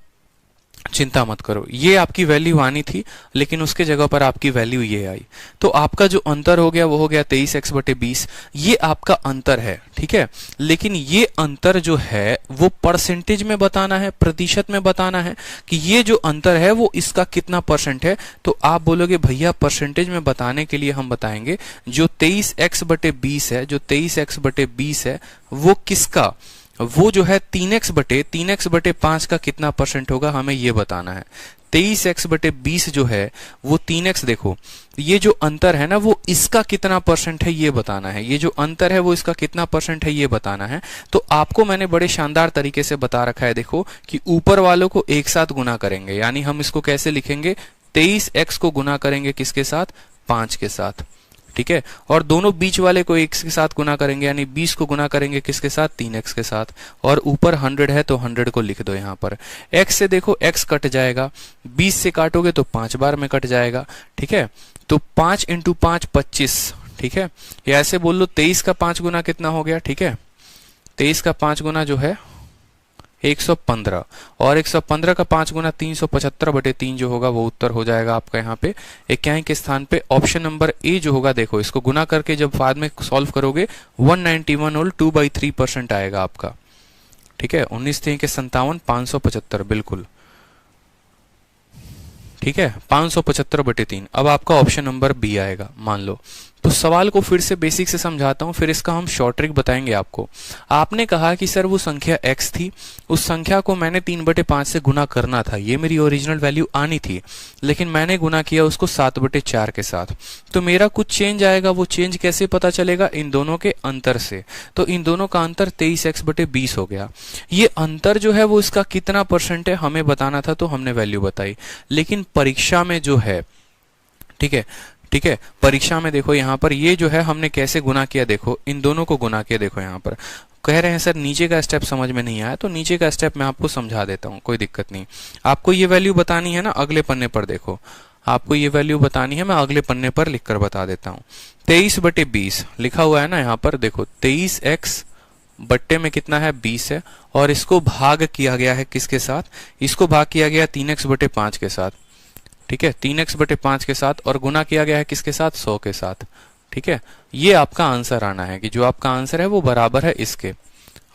चिंता मत करो। ये आपकी वैल्यू आनी थी लेकिन उसके जगह पर आपकी वैल्यू ये आई, तो आपका जो अंतर हो गया वो हो गया 23x/20। ये आपका अंतर है। ठीक है, लेकिन ये अंतर जो है वो परसेंटेज में बताना है, प्रतिशत में बताना है कि ये जो अंतर है वो इसका कितना % है। तो आप बोलोगे भैया परसेंटेज में बताने के लिए हम बताएंगे जो 23x/20 है, जो 23x/20 है वो किसका, वो जो है 3x/5 का कितना % होगा, हमें ये बताना है। 23x/20 जो है वो 3x, देखो ये जो अंतर है ना वो इसका कितना % है ये बताना है, ये जो अंतर है वो इसका कितना % है ये बताना है। तो आपको मैंने बड़े शानदार तरीके से बता रखा है, देखो कि ऊपर वालों को एक साथ गुना करेंगे, यानी हम इसको कैसे लिखेंगे, 23x को गुना करेंगे किसके साथ, 5 के साथ। ठीक है, और दोनों बीच वाले को x के साथ गुना करेंगे, यानी 20 को गुना करेंगे किसके साथ, 3x के साथ, और ऊपर 100 है तो 100 को लिख दो यहाँ पर। x से देखो x कट जाएगा, 20 से काटोगे तो 5 बार में कट जाएगा। ठीक है, तो 5 × 5 25। ठीक है, या ऐसे बोल लो 23 का 5 गुना कितना हो गया। ठीक है, 23 का 5 गुना जो है 115, और 115 का 5 गुना 375/3 जो होगा वो उत्तर हो जाएगा आपका यहाँ पे इक्याई के स्थान पे ऑप्शन नंबर ए जो होगा। देखो इसको गुना करके जब बाद में सॉल्व करोगे 191 और 2/3% आएगा आपका। ठीक है, 19 3 के 57, 575, बिल्कुल ठीक है, 575/3। अब आपका ऑप्शन नंबर बी आएगा मान लो। तो सवाल को फिर से बेसिक से समझाता हूं, फिर इसका हम शॉर्ट ट्रिक बताएंगे आपको। आपने कहा कि सर वो संख्या x थी, उस संख्या को मैंने 3/5 से गुना करना था, ये मेरी ओरिजिनल वैल्यू आनी थी, लेकिन मैंने गुना किया उसको 7/4 के साथ। तो मेरा कुछ चेंज आएगा, वो चेंज कैसे पता चलेगा? इन दोनों के अंतर से। तो इन दोनों का अंतर 23x/20 हो गया। ये अंतर जो है वो इसका कितना % है हमें बताना था, तो हमने वैल्यू बताई। लेकिन परीक्षा में जो है, ठीक है, ठीक है, परीक्षा में देखो यहाँ पर ये जो है हमने कैसे गुना किया, देखो इन दोनों को गुना किया। देखो यहाँ पर कह रहे हैं सर नीचे का स्टेप समझ में नहीं आया, तो नीचे का स्टेप मैं आपको समझा देता हूँ, कोई दिक्कत नहीं। आपको ये वैल्यू बतानी है ना, अगले पन्ने पर देखो, आपको ये वैल्यू बतानी है, मैं अगले पन्ने पर लिखकर बता देता हूँ। 23/20 लिखा हुआ है ना यहाँ पर, देखो 23x बट्टे में कितना है 20 है, और इसको भाग किया गया है किसके साथ? इसको भाग किया गया 3x/5 के साथ, ठीक है, 3x/5 के साथ, और गुना किया गया है किसके साथ? 100 के साथ। ठीक है, ये आपका आंसर आना है कि जो आपका आंसर है वो बराबर है इसके।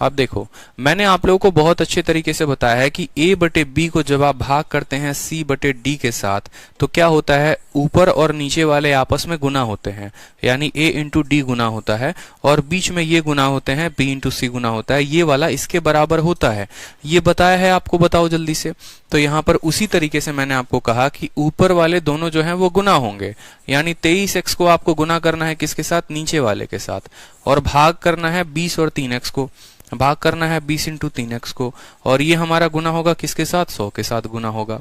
अब देखो मैंने आप लोगों को बहुत अच्छे तरीके से बताया है कि a/b को जब आप भाग करते हैं c/d के साथ तो क्या होता है, ऊपर और नीचे वाले आपस में गुना होते हैं, यानी a इंटू डी गुना होता है, और बीच में ये गुना होते हैं, b इंटू सी गुना होता है, ये वाला इसके बराबर होता है। ये बताया है आपको, बताओ जल्दी से। तो यहाँ पर उसी तरीके से मैंने आपको कहा कि ऊपर वाले दोनों जो हैं वो गुना होंगे, यानी 23x को आपको गुना करना है किसके साथ? नीचे वाले के साथ, और भाग करना है 20 और 3x को, भाग करना है 20 इंटू 3x को, और ये हमारा गुना होगा किसके साथ? 100 के साथ गुना होगा।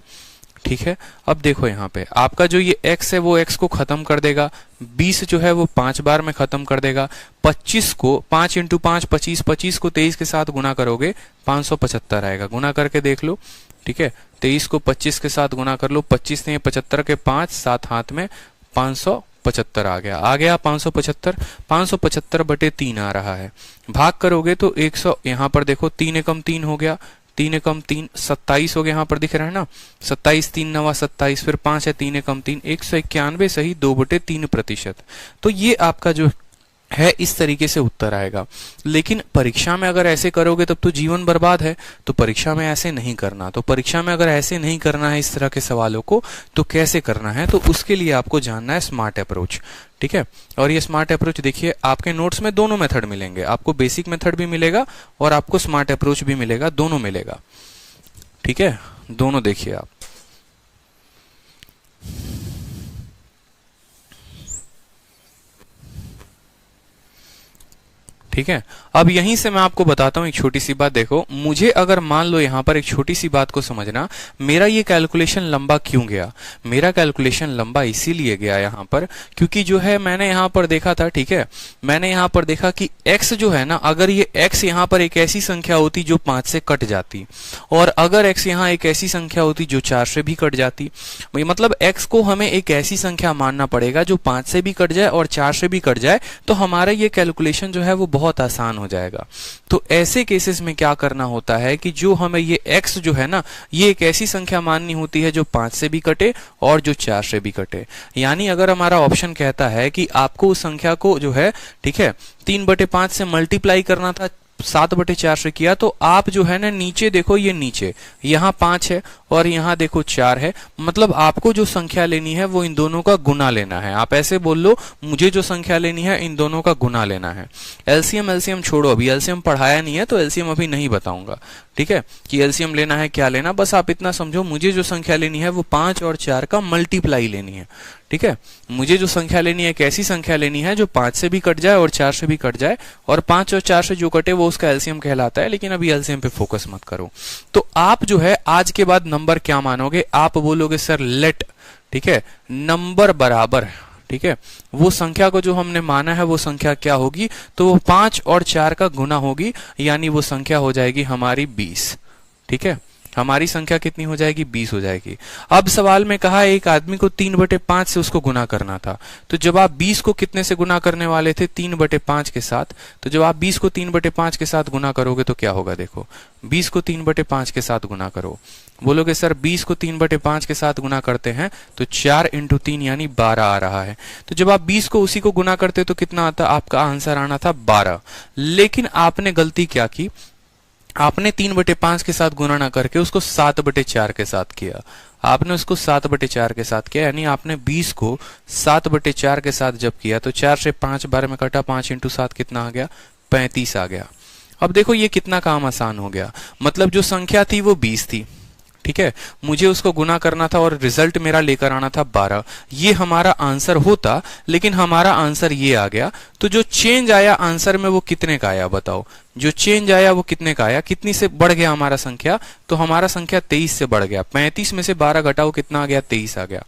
ठीक है, अब देखो यहाँ पे आपका जो ये x है वो x को खत्म कर देगा, 20 जो है वो 5 बार में खत्म कर देगा, 25 को 5 इंटू 5 25, 25 को 23 के साथ गुना करोगे 575 आएगा। गुना करके देख लो, ठीक है, 23 को 25 के साथ गुना कर लो, 25 ने 75 के 5, 7 हाथ में 575 आ गया 575, 575/3 आ रहा है। भाग करोगे तो 100, यहाँ पर देखो 3 एकम 3 हो गया, 3 एकम 3 27 हो गया, यहाँ पर दिख रहा है ना, 27 3 9 27, फिर 5 है 3 एकम 3 191 सही 2/3%। तो ये आपका जो है इस तरीके से उत्तर आएगा। लेकिन परीक्षा में अगर ऐसे करोगे तब तो जीवन बर्बाद है, तो परीक्षा में ऐसे नहीं करना। तो परीक्षा में अगर ऐसे नहीं करना है इस तरह के सवालों को, तो कैसे करना है? तो उसके लिए आपको जानना है स्मार्ट अप्रोच। ठीक है, और ये स्मार्ट अप्रोच देखिए आपके नोट्स में दोनों मेथड मिलेंगे, आपको बेसिक मेथड भी मिलेगा और आपको स्मार्ट अप्रोच भी मिलेगा, दोनों मिलेगा। ठीक है, दोनों देखिए आप। ठीक है, अब यहीं से मैं आपको बताता हूं एक छोटी सी बात। देखो मुझे अगर मान लो यहां पर एक छोटी सी बात को समझना, मेरा ये कैलकुलेशन लंबा क्यों गया? मेरा कैलकुलेशन लंबा इसीलिए गया यहां पर क्योंकि जो है मैंने यहां पर देखा था, ठीक है, मैंने यहां पर देखा कि x जो है ना, अगर ये x यहां पर एक ऐसी संख्या होती जो 5 से कट जाती, और अगर x यहां एक ऐसी संख्या होती जो 4 से भी कट जाती, मतलब x को हमें एक ऐसी संख्या मानना पड़ेगा जो 5 से भी कट जाए और 4 से भी कट जाए, तो हमारा ये कैलकुलेशन जो है वो बहुत आसान हो जाएगा। तो ऐसे केसेस में क्या करना होता है कि जो हमें ये x जो है ना, ये एक ऐसी संख्या माननी होती है जो 5 से भी कटे और जो 4 से भी कटे। यानी अगर हमारा ऑप्शन कहता है कि आपको उस संख्या को जो है, ठीक है, 3/5 से मल्टीप्लाई करना था, 7/4 से किया, तो आप जो है ना नीचे देखो, ये नीचे यहाँ 5 है और यहाँ देखो 4 है, मतलब आपको जो संख्या लेनी है वो इन दोनों का गुना लेना है। आप ऐसे बोल लो, मुझे जो संख्या लेनी है इन दोनों का गुना लेना है। एलसीएम छोड़ो, अभी एलसीएम पढ़ाया नहीं है तो एलसीएम अभी नहीं बताऊंगा, ठीक है, कि एलसीएम लेना है क्या लेना, बस आप इतना समझो, मुझे जो संख्या लेनी है वो 5 और 4 का मल्टीप्लाई लेनी है। ठीक है, मुझे जो संख्या लेनी है एक ऐसी संख्या लेनी है जो 5 से भी कट जाए और 4 से भी कट जाए, और 5 और 4 से जो कटे वो उसका एलसीएम कहलाता है। लेकिन अभी एलसीएम पे फोकस मत करो। तो आप जो है आज के बाद नंबर क्या मानोगे? आप बोलोगे सर लेट, ठीक है, नंबर बराबर, ठीक है, वो संख्या को जो हमने माना है वो संख्या क्या होगी? तो वो 5 और 4 का गुना होगी, यानी वो संख्या हो जाएगी हमारी 20। ठीक है, हमारी संख्या कितनी हो जाएगी? 20 हो जाएगी। अब सवाल में कहा एक आदमी को 3/5 से उसको गुना करना था, तो जब आप 20 को कितने से गुना करने वाले थे? 3/5 के साथ। तो जब आप 20 को 3/5 के साथ गुना करोगे तो क्या होगा? देखो 20 को 3/5 के साथ गुना करो, बोलोगे सर 20 को 3/5 के साथ गुना करते हैं तो 4 इंटू 3 यानी 12 आ रहा है। तो जब आप 20 को उसी को गुना करते तो कितना आता? आपका आंसर आना था 12। लेकिन आपने गलती क्या की? आपने 3/5 के साथ गुणा ना करके उसको 7/4 के साथ किया। आपने उसको 7/4 के साथ किया, यानी आपने 20 को 7/4 के साथ जब किया तो 4 से 5 बार में कटा, 5 × 7 कितना आ गया, 35 आ गया। अब देखो ये कितना काम आसान हो गया, मतलब जो संख्या थी वो 20 थी, ठीक है, मुझे उसको गुना करना था और रिजल्ट मेरा लेकर आना था 12। ये हमारा आंसर होता, लेकिन हमारा आंसर ये आ गया। तो जो चेंज आया आंसर में वो कितने का आया बताओ, जो चेंज आया वो कितने का आया, कितनी से बढ़ गया हमारा संख्या, तो हमारा संख्या 23 से बढ़ गया। 35 में से 12 घटाओ कितना आ गया, 23 आ गया।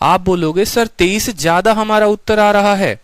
आप बोलोगे सर 23 ज्यादा हमारा उत्तर आ रहा है,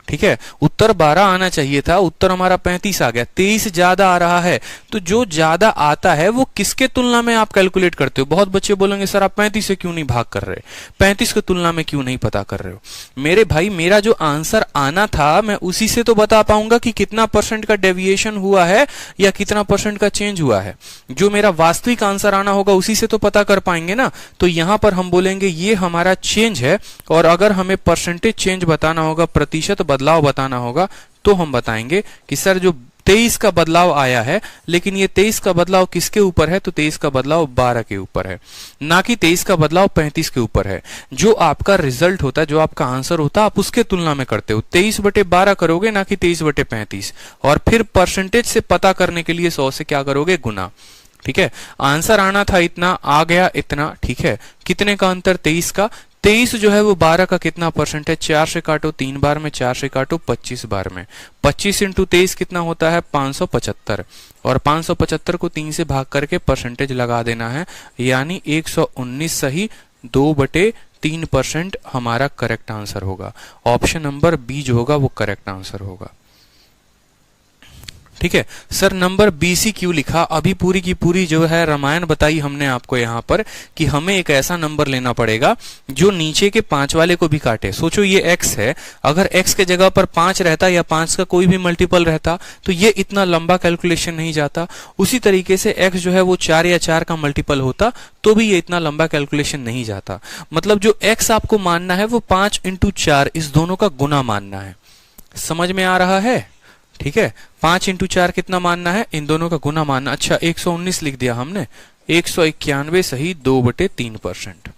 ठीक है, उत्तर 12 आना चाहिए था, उत्तर हमारा 35 आ गया, 23 ज्यादा आ रहा है। तो जो ज्यादा आता है वो किसके तुलना में आप कैलकुलेट करते हो? बहुत बच्चे बोलेंगे सर आप 35 से क्यों नहीं भाग कर रहे, 35 की तुलना में क्यों नहीं पता कर रहे हो? मेरे भाई मेरा जो आंसर आना था मैं उसी से तो बता पाऊंगा कि कितना परसेंट का डेविएशन हुआ है या कितना परसेंट का चेंज हुआ है। जो मेरा वास्तविक आंसर आना होगा उसी से तो पता कर पाएंगे ना। तो यहां पर हम बोलेंगे ये हमारा चेंज है, और अगर हमें परसेंटेज चेंज बताना होगा, प्रतिशत बदलाव बताना होगा, तो हम बताएंगे कि सर जो 23 का बदलाव आया है, लेकिन ये 23 का बदलाव किसके ऊपर है, तो 23 का बदलाव 12 के ऊपर है, ना कि 23 का बदलाव 35 के ऊपर है। जो आपका रिजल्ट होता है, जो आपका आंसर होता है, आप उसके तुलना में करते हो, 23/12 करोगे, ना कि 23/35। और फिर परसेंटेज से पता करने के लिए 100 से क्या करोगे, गुना। ठीक है, आंसर आना था इतना, आ गया इतना, ठीक है, कितने का अंतर, 23 का। 23 जो है वो 12 का कितना परसेंट है, 4 से काटो 3 बार में, 4 से काटो 25 बार में, 25 × 23 कितना होता है, 575। और 575 को 3 से भाग करके परसेंटेज लगा देना है, यानी 119 सही 2/3% हमारा करेक्ट आंसर होगा। ऑप्शन नंबर बी जो होगा वो करेक्ट आंसर होगा। ठीक है सर, नंबर BC क्यों लिखा? अभी पूरी की पूरी जो है रामायण बताई हमने आपको यहाँ पर कि हमें एक ऐसा नंबर लेना पड़ेगा जो नीचे के 5 वाले को भी काटे। सोचो ये x है, अगर x के जगह पर 5 रहता या 5 का कोई भी मल्टीपल रहता तो ये इतना लंबा कैलकुलेशन नहीं जाता। उसी तरीके से x जो है वो 4 या 4 का मल्टीपल होता तो भी ये इतना लंबा कैलकुलेशन नहीं जाता। मतलब जो x आपको मानना है वो 5 × 4 इस दोनों का गुना मानना है। समझ में आ रहा है? ठीक है, 5 × 4 कितना मानना है, इन दोनों का गुना मानना। अच्छा 119 लिख दिया हमने, 191 सही 2/3%।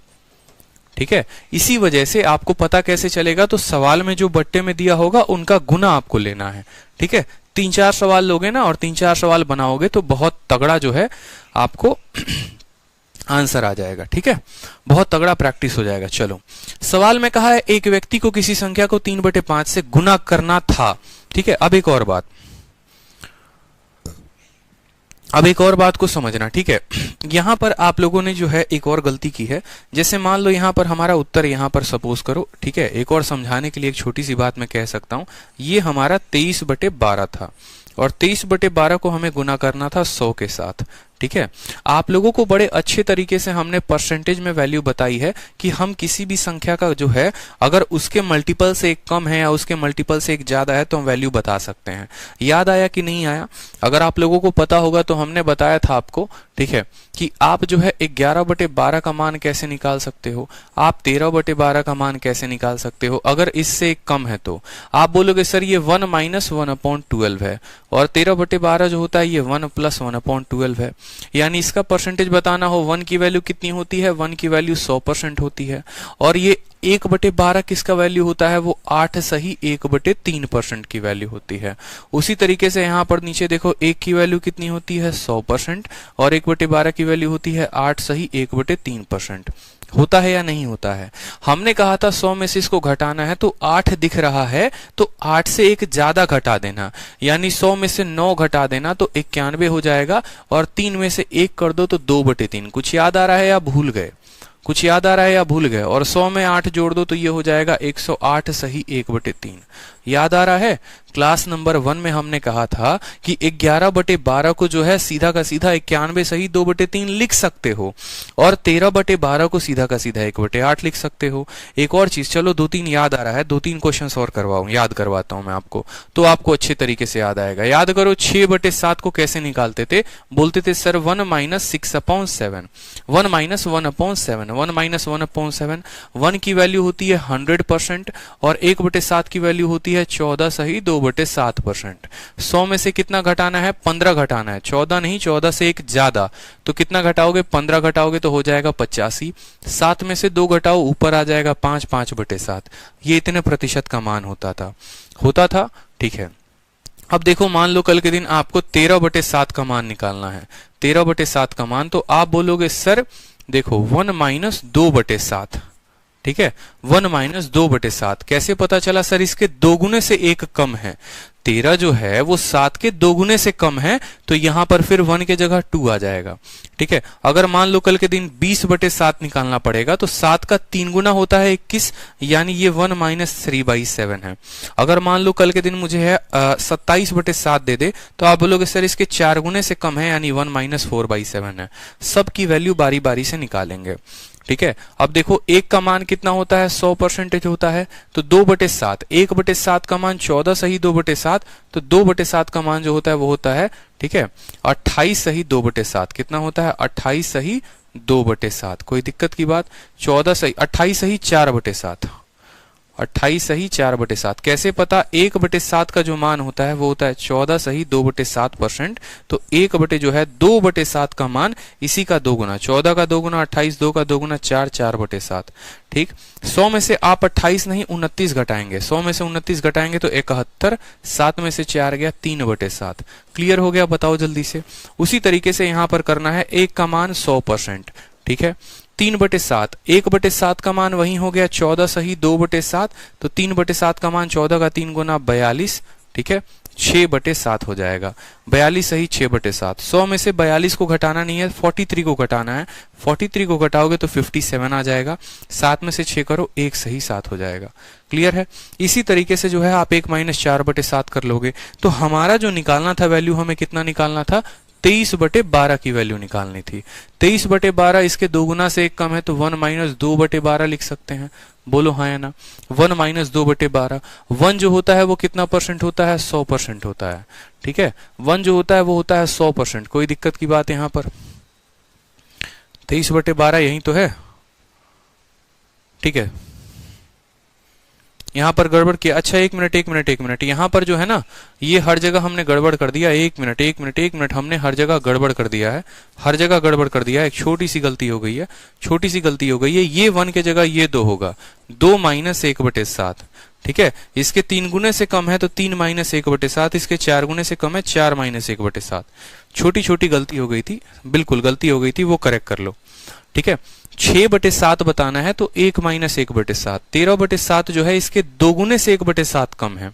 ठीक है, इसी वजह से आपको पता कैसे चलेगा, तो सवाल में जो बट्टे में दिया होगा उनका गुना आपको लेना है। ठीक है, 3-4 सवाल लोगे ना और 3-4 सवाल बनाओगे तो बहुत तगड़ा जो है आपको आंसर आ जाएगा। ठीक है, बहुत तगड़ा प्रैक्टिस हो जाएगा। चलो, सवाल में कहा है एक व्यक्ति को किसी संख्या को 3/5 से गुना करना था। ठीक है, अब एक और बात को समझना। ठीक है, यहां पर आप लोगों ने जो है एक और गलती की है। जैसे मान लो यहां पर हमारा उत्तर यहां पर सपोज करो, ठीक है, एक और समझाने के लिए एक छोटी सी बात मैं कह सकता हूं, ये हमारा 23/12 था और 23/12 को हमें गुना करना था 100 के साथ। ठीक है, आप लोगों को बड़े अच्छे तरीके से हमने परसेंटेज में वैल्यू बताई है कि हम किसी भी संख्या का जो है अगर उसके मल्टीपल से एक कम है या उसके मल्टीपल से एक ज्यादा है तो हम वैल्यू बता सकते हैं। याद आया कि नहीं आया? अगर आप लोगों को पता होगा तो हमने बताया था आपको, ठीक है, कि आप जो है 11/12 का मान कैसे निकाल सकते हो, आप 13/12 का मान कैसे निकाल सकते हो अगर इससे एक कम है। तो आप बोलोगे सर ये 1 - 1/12 है और 13/12 जो होता है ये 1 + 1/12 है। यानी इसका परसेंटेज बताना हो, 1 की वैल्यू कितनी होती है, 1 की वैल्यू 100% होती है। और ये 1/12 किसका वैल्यू होता है, वो 8 सही 1/3% की वैल्यू होती है। उसी तरीके से यहाँ पर नीचे देखो 1 की वैल्यू कितनी होती है 100% और 1/12 की वैल्यू होती है 8 सही 1/3%। होता है या नहीं होता है? हमने कहा था 100 में से इसको घटाना है तो 8 दिख रहा है तो 8 से एक ज्यादा घटा देना, यानी 100 में से 9 घटा देना तो 91 हो जाएगा और 3 में से 1 कर दो तो 2/3। कुछ याद आ रहा है या भूल गए? कुछ याद आ रहा है या भूल गए? और 100 में 8 जोड़ दो तो ये हो जाएगा 108 सही 1/3। याद आ रहा है? क्लास नंबर 1 में हमने कहा था कि 11/12 को जो है सीधा का सीधा 91 सही 2/3 लिख सकते हो और 13/12 को सीधा का सीधा 1/8 लिख सकते हो। एक और चीज, चलो 2-3 याद आ रहा है, 2-3 क्वेश्चन और याद करवाता हूं मैं आपको, तो आपको अच्छे तरीके से याद आएगा। याद करो 6/7 को कैसे निकालते थे? बोलते थे सर 1 - 6/7, 1 - 1/7, 1 - 1/7। 1 की वैल्यू होती है 100% और 1/7 की वैल्यू होती है 14 सही 2/3। 2/7%। 100 में से कितना घटाना है? 15 घटाना है, 14 नहीं, 14 से एक ज्यादा, तो कितना घटाओगे? 15 घटाओगे तो हो जाएगा 85। 7 में से 2 घटाओ, ऊपर आ जाएगा 5/7। ये इतने प्रतिशत का मान होता था। ठीक है, अब देखो मान लो कल के दिन आपको 13/7 का मान निकालना है। 13/7 का मान, तो आप बोलोगे सर देखो 1 - 2/7, ठीक है, 1 - 2/7 कैसे पता चला? सर इसके दोगुने से एक कम है। 13 जो है वो 7 के दोगुने से कम है, तो यहां पर फिर 1 के जगह 2 आ जाएगा। ठीक है, अगर मान लो कल के दिन 20/7 निकालना पड़ेगा, तो 7 का 3 गुना होता है 21, यानी ये 1 - 3/7 है। अगर मान लो कल के दिन मुझे है 27/7 दे दे, तो आप बोलोगे सर इसके 4 गुने से कम है, यानी 1 - 4/7 है। सबकी वैल्यू बारी बारी से निकालेंगे। ठीक है, अब देखो एक का मान कितना होता है? 100% होता है, तो 2/7, 1/7 का मान 14 सही 2/7, तो 2/7 का मान जो होता है वो होता है, ठीक है, 28 सही 2/7। कितना होता है? 28 सही 2/7। कोई दिक्कत की बात? 14 सही 28 सही 4/7, 28 सही 4/7। कैसे पता? 1/7 का जो मान होता है वो होता है 14 सही 2/7%, तो 1 जो है 2/7 का मान इसी का 2 गुना, 14 का 2 गुना 28, 2 का 2 गुना 4, 4/7। ठीक, 100 में से आप 28 नहीं 29 घटाएंगे, 100 में से 29 घटाएंगे तो 71, 7 में से 4 गया 3/7। क्लियर हो गया? बताओ जल्दी से। उसी तरीके से यहां पर करना है, 1 का मान 100%, ठीक है, 3/7, 1/7 का मान वही हो गया 14 सही 2/7, तो 3/7 का मान 14 का 3 गुना 42, ठीक है, 6/7 हो जाएगा। 42 सही 6/7। 100 में से 42 को घटाना नहीं है, 43 को घटाना है। 43 को घटाओगे तो 57 आ जाएगा। 7 में से 6 करो, 1 सही 7 हो जाएगा। क्लियर है? इसी तरीके से जो है आप 1 - 4/7 कर लोगे, तो हमारा जो निकालना था वैल्यू, हमें कितना निकालना था? 23/12 की वैल्यू निकालनी थी। 23/12 इसके 2 गुना से एक कम है, तो 1 - 2/12 लिख सकते हैं। बोलो हाँ या ना? 1 - 2/12। 1 जो होता है वो कितना परसेंट होता है? 100% होता है। ठीक है, 1 जो होता है वो होता है 100%। कोई दिक्कत की बात यहां पर? 23/12 यही तो है। ठीक है, यहां पर गड़बड़ किया। अच्छा एक मिनट, यहां पर जो है ना, ये हर जगह हमने गड़बड़ कर दिया। एक मिनट, हमने हर जगह गड़बड़ कर दिया है, हर जगह गड़बड़ कर दिया है। एक छोटी सी गलती हो गई है, ये 1 के जगह ये 2 होगा, 2 - 1/7। ठीक है, इसके 3 गुने से कम है तो 3 - 1/7, इसके 4 गुने से कम है 4 - 1/7। छोटी गलती हो गई थी, बिल्कुल गलती हो गई थी, वो करेक्ट कर लो। ठीक है, 6/7 बताना है तो 1 - 1/7। 13/7 जो है इसके 2 गुने से 1/7 कम है।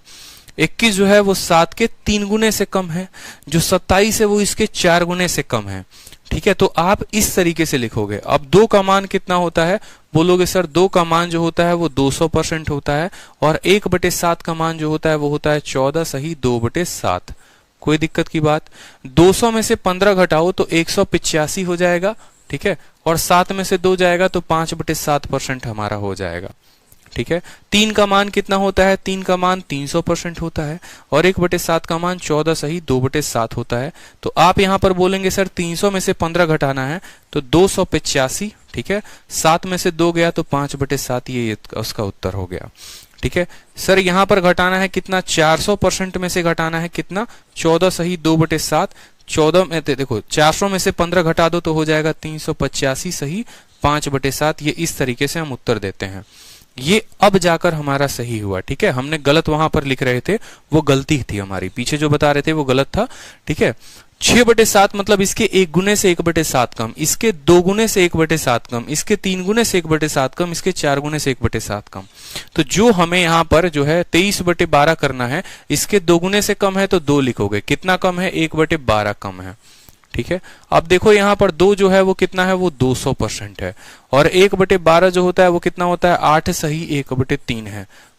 21 जो है वो 7 के 3 गुने से कम है। जो 27 है वो इसके 4 गुने से कम है। ठीक है, तो आप इस तरीके से लिखोगे। अब 2 का मान कितना होता है? बोलोगे सर 2 का मान जो होता है वो 200% होता है, और 1/7 का मान जो होता है वो होता है 14 सही 2/7। कोई दिक्कत की बात? 200 में से 15 घटाओ तो 185 हो जाएगा। ठीक है, और 7 में से 2 जाएगा तो 5/7% हमारा हो जाएगा। ठीक है, 3 का मान कितना होता है? 3 का मान 300% होता है, और 1/7 का मान 14 सही 2/7 होता है। तो आप यहां पर बोलेंगे सर 300 में से 15 घटाना है तो 285। ठीक है, 7 में से 2 गया तो 5/7, ये उसका उत्तर हो गया। ठीक है, सर यहां पर घटाना है कितना? 400% में से घटाना है कितना? 14 सही 2/7। 14 में देखो 400 में से 15 घटा दो तो हो जाएगा 385 सही 5/7। ये इस तरीके से हम उत्तर देते हैं। ये अब जाकर हमारा सही हुआ। ठीक है, हमने गलत वहां पर लिख रहे थे, वो गलती थी हमारी, पीछे जो बता रहे थे वो गलत था। ठीक है, 6/7 मतलब इसके 1 गुने से 1/7 कम, इसके 2 गुने से 1/7 कम, इसके 3 गुने से 1/7 कम, इसके 4 गुने से 1/7 कम। तो जो हमें यहाँ पर जो है 23/12 करना है, इसके 2 गुने से कम है तो 2 लिखोगे। कितना कम है? 1/12 कम है। ठीक है, अब देखो यहाँ पर 2 जो है वो कितना है? वो 200% है, और 1/12 जो होता है वो कितना होता है? 8 सही 1/3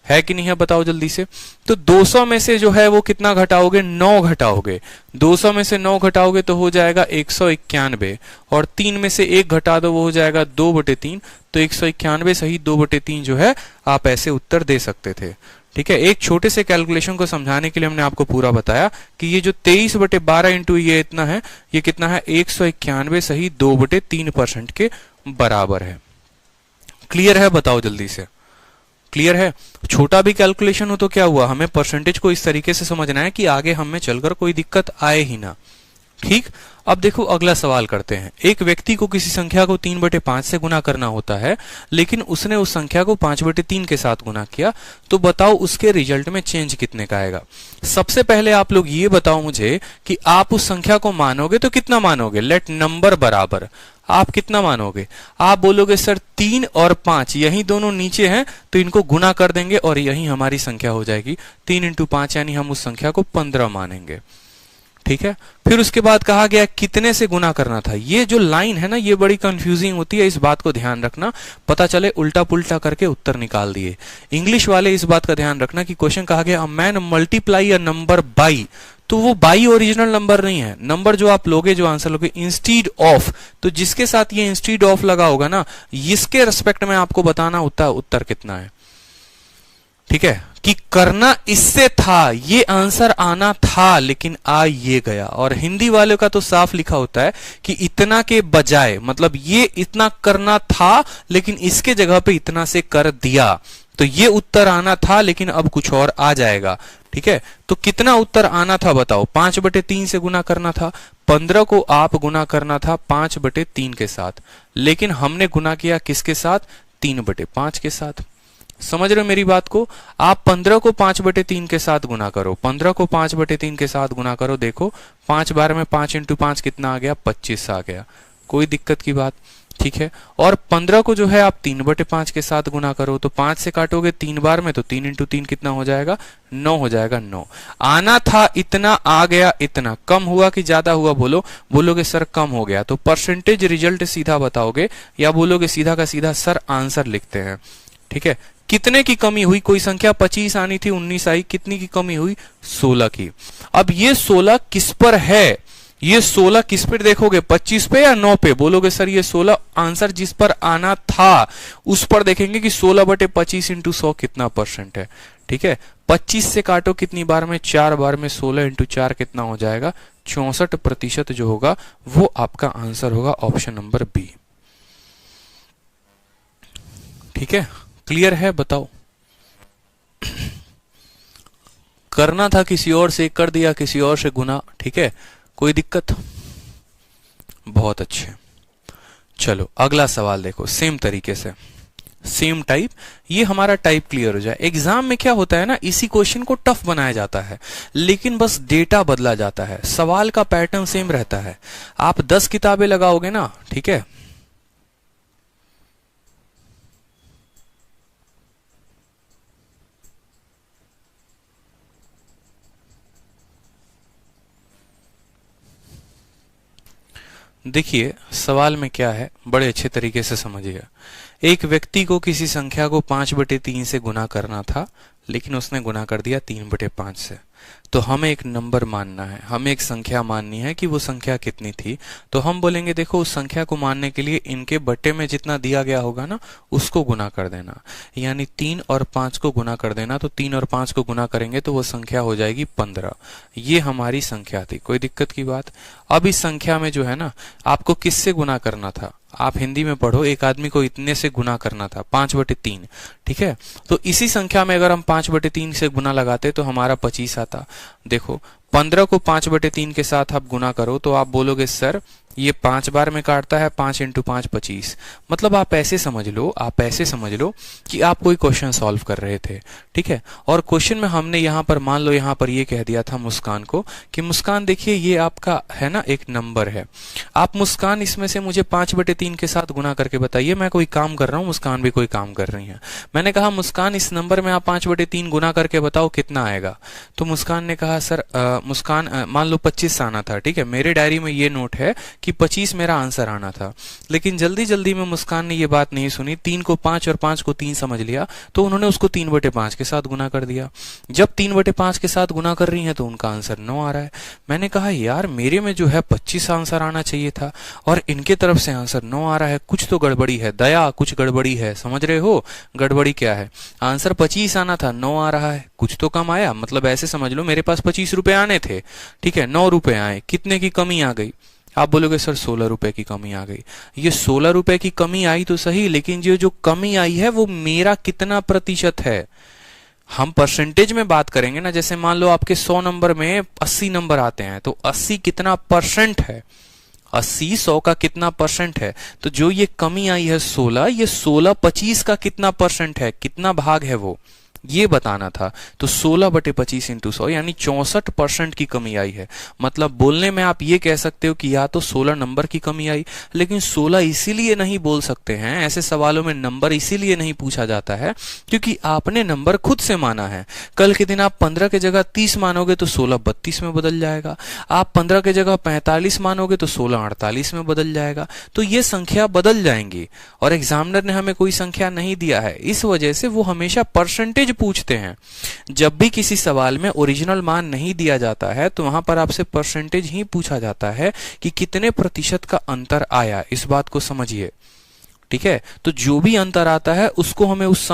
है कि नहीं है? बताओ जल्दी से। तो 200 में से जो है वो कितना घटाओगे? 9 घटाओगे। 200 में से 9 घटाओगे तो हो जाएगा 191, और 3 में से 1 घटा दो वो हो जाएगा 2/3, तो 191 सही 2/3 जो है आप ऐसे उत्तर दे सकते थे। ठीक है, एक छोटे से कैलकुलेशन को समझाने के लिए हमने आपको पूरा बताया कि ये जो 23/12 इंटू ये इतना है, ये कितना है? 191 सही 2/3% के बराबर है। क्लियर है? बताओ जल्दी से। क्लियर है? छोटा भी कैलकुलेशन हो तो क्या हुआ, हमें परसेंटेज को इस तरीके से समझना है कि आगे हमें चलकर कोई दिक्कत आए ही ना। ठीक, अब देखो अगला सवाल करते हैं। एक व्यक्ति को किसी संख्या को 3/5 से गुना करना होता है, लेकिन उसने उस संख्या को 5/3 के साथ गुना किया, तो बताओ उसके रिजल्ट में चेंज कितने का आएगा। सबसे पहले आप लोग ये बताओ मुझे कि आप उस संख्या को मानोगे तो कितना मानोगे, लेट नंबर बराबर, आप कितना मानोगे? आप बोलोगे सर 3 और 5 यही दोनों नीचे हैं तो इनको गुना कर देंगे और यही हमारी संख्या हो जाएगी 3 × 5, यानी हम उस संख्या को 15 मानेंगे। ठीक है, फिर उसके बाद कहा गया कितने से गुना करना था। ये जो लाइन है ना, ये बड़ी कंफ्यूजिंग होती है, इस बात को ध्यान रखना, पता चले उल्टा पुल्टा करके उत्तर निकाल दिए। इंग्लिश वाले इस बात का ध्यान रखना कि क्वेश्चन कहा गया a man multiply a number by, तो वो बाई ओरिजिनल नंबर नहीं है। नंबर जो आप लोगे, जो आंसर लोगे इंस्टीड ऑफ, तो जिसके साथ ये इंस्टीड ऑफ लगा होगा ना, इसके रेस्पेक्ट में आपको बताना होता उत्तर कितना है। ठीक है, कि करना इससे था, ये आंसर आना था लेकिन आ ये गया। और हिंदी वालों का तो साफ लिखा होता है कि इतना के बजाय, मतलब ये इतना करना था लेकिन इसके जगह पे इतना से कर दिया, तो ये उत्तर आना था लेकिन अब कुछ और आ जाएगा। ठीक है, तो कितना उत्तर आना था बताओ? 5/3 से गुना करना था, 15 को आप गुना करना था 5/3 के साथ, लेकिन हमने गुना किया किसके साथ? 3/5 के साथ। समझ रहे हो मेरी बात को? आप 15 को 5/3 के साथ गुना करो, 15 को 5/3 के साथ गुना करो, देखो 5 बार में 5 × 5 कितना आ गया? 25 आ गया, कोई दिक्कत की बात। ठीक है, और 15 को जो है आप 3/5 के साथ गुना करो, तो 5 से काटोगे 3 बार में, तो 3 × 3 कितना हो जाएगा? 9 हो जाएगा। 9 आना था इतना, आ गया इतना। कम हुआ कि ज्यादा हुआ? बोलोगे सर कम हो गया, तो परसेंटेज रिजल्ट सीधा बताओगे या बोलोगे सीधा का सीधा सर आंसर लिखते हैं। ठीक है, कितने की कमी हुई? कोई संख्या 25 आनी थी, 19 आई, कितनी की कमी हुई? 16 की। अब ये 16 किस पर है? ये 16 किस पर देखोगे, 25 पे या 9 पे? बोलोगे सर ये 16 आंसर जिस पर आना था उस पर देखेंगे कि 16/25 × 100 कितना परसेंट है। ठीक है, 25 से काटो कितनी बार में? 4 बार में, 16 × 4 कितना हो जाएगा? 64% जो होगा वो आपका आंसर होगा ऑप्शन नंबर बी। ठीक है, क्लियर है? बताओ। करना था किसी और से, कर दिया किसी और से गुना। ठीक है, कोई दिक्कत? बहुत अच्छे। चलो अगला सवाल देखो, सेम तरीके से, सेम टाइप। ये हमारा टाइप क्लियर हो जाए। एग्जाम में क्या होता है ना, इसी क्वेश्चन को टफ बनाया जाता है, लेकिन बस डेटा बदला जाता है, सवाल का पैटर्न सेम रहता है। आप 10 किताबें लगाओगे ना, ठीक है, देखिए सवाल में क्या है, बड़े अच्छे तरीके से समझिएगा। एक व्यक्ति को किसी संख्या को 5/3 से गुना करना था, लेकिन उसने गुना कर दिया 3/5 से। तो हमें एक नंबर मानना है, हमें एक संख्या माननी है कि वो संख्या कितनी थी। तो हम बोलेंगे देखो उस संख्या को मानने के लिए इनके बट्टे में जितना दिया गया होगा ना उसको गुना कर देना, यानी 3 और 5 को गुना कर देना। तो 3 और 5 को गुना करेंगे तो वो संख्या हो जाएगी 15। ये हमारी संख्या थी, कोई दिक्कत की बात? अब इस संख्या में जो है ना आपको किससे गुना करना था? आप हिंदी में पढ़ो, एक आदमी को इतने से गुना करना था, 5/3। ठीक है, तो इसी संख्या में अगर हम 5/3 से गुना लगाते तो हमारा 25 आता। देखो 15 को 5/3 के साथ आप गुना करो तो आप बोलोगे सर ये 5 बार में काटता है, 5 × 5 25। मतलब आप ऐसे समझ लो, आप ऐसे समझ लो कि आप कोई क्वेश्चन सॉल्व कर रहे थे। ठीक है, और क्वेश्चन में हमने यहाँ पर मान लो यहाँ पर ये कह दिया था मुस्कान को कि मुस्कान देखिए ये आपका है ना एक नंबर है, आप मुस्कान इसमें से मुझे 5/3 के साथ गुना करके बताइए। मैं कोई काम कर रहा हूँ, मुस्कान भी कोई काम कर रही है। मैंने कहा मुस्कान इस नंबर में आप 5/3 गुना करके बताओ कितना आएगा। तो मुस्कान ने कहा सर मुस्कान मान लो 25 आना था। ठीक है, मेरे डायरी में ये नोट है कि 25 मेरा आंसर आना था, लेकिन जल्दी जल्दी में मुस्कान ने ये बात नहीं सुनी, 3 को 5 और 5 को 3 समझ लिया, तो उन्होंने उसको 3/5 के साथ गुना कर दिया। जब 3/5 के साथ गुना कर रही हैं तो उनका आंसर 9 आ रहा है। मैंने कहा यार मेरे में जो है 25 आंसर आना चाहिए था और इनके तरफ से आंसर 9 आ रहा है, कुछ तो गड़बड़ी है। दया कुछ गड़बड़ी है, समझ रहे हो गड़बड़ी क्या है? आंसर 25 आना था, 9 आ रहा है, कुछ तो कम आया। मतलब ऐसे समझ लो मेरे पास 25 रुपए आने थे, ठीक है, 9 रुपए आए, कितने की कमी आ गई? आप बोलोगे सर 16 रुपए की कमी आ गई। ये 16 रुपए की कमी आई तो सही, लेकिन ये जो कमी आई है वो मेरा कितना प्रतिशत है। हम परसेंटेज में बात करेंगे ना, जैसे मान लो आपके 100 नंबर में 80 नंबर आते हैं, तो 80 कितना परसेंट है, 80 100 का कितना परसेंट है। तो जो ये कमी आई है 16, ये 16 25 का कितना परसेंट है, कितना भाग है वो, ये बताना था। तो 16/25 इंटू 100 यानी 64% की कमी आई है। मतलब बोलने में आप ये कह सकते हो कि या तो 16 नंबर की कमी आई, लेकिन 16 इसीलिए नहीं बोल सकते हैं, ऐसे सवालों में नंबर इसीलिए नहीं पूछा जाता है क्योंकि आपने नंबर खुद से माना है। कल के दिन आप 15 के जगह 30 मानोगे तो 16 32 में बदल जाएगा, आप 15 के जगह 45 मानोगे तो 16 48 में बदल जाएगा। तो ये संख्या बदल जाएंगी, और एग्जामिनर ने हमें कोई संख्या नहीं दिया है, इस वजह से वो हमेशा परसेंटेज पूछते हैं। जब भी किसी सवाल में ओरिजिनल मान नहीं दिया जाता है तो वहां पर आपसे परसेंटेज ही पूछा जाता है कि कितने प्रतिशत का अंतर आया। इस बात को समझिए, ठीक है। तो जो भी अंतर आता है उसको हमें उस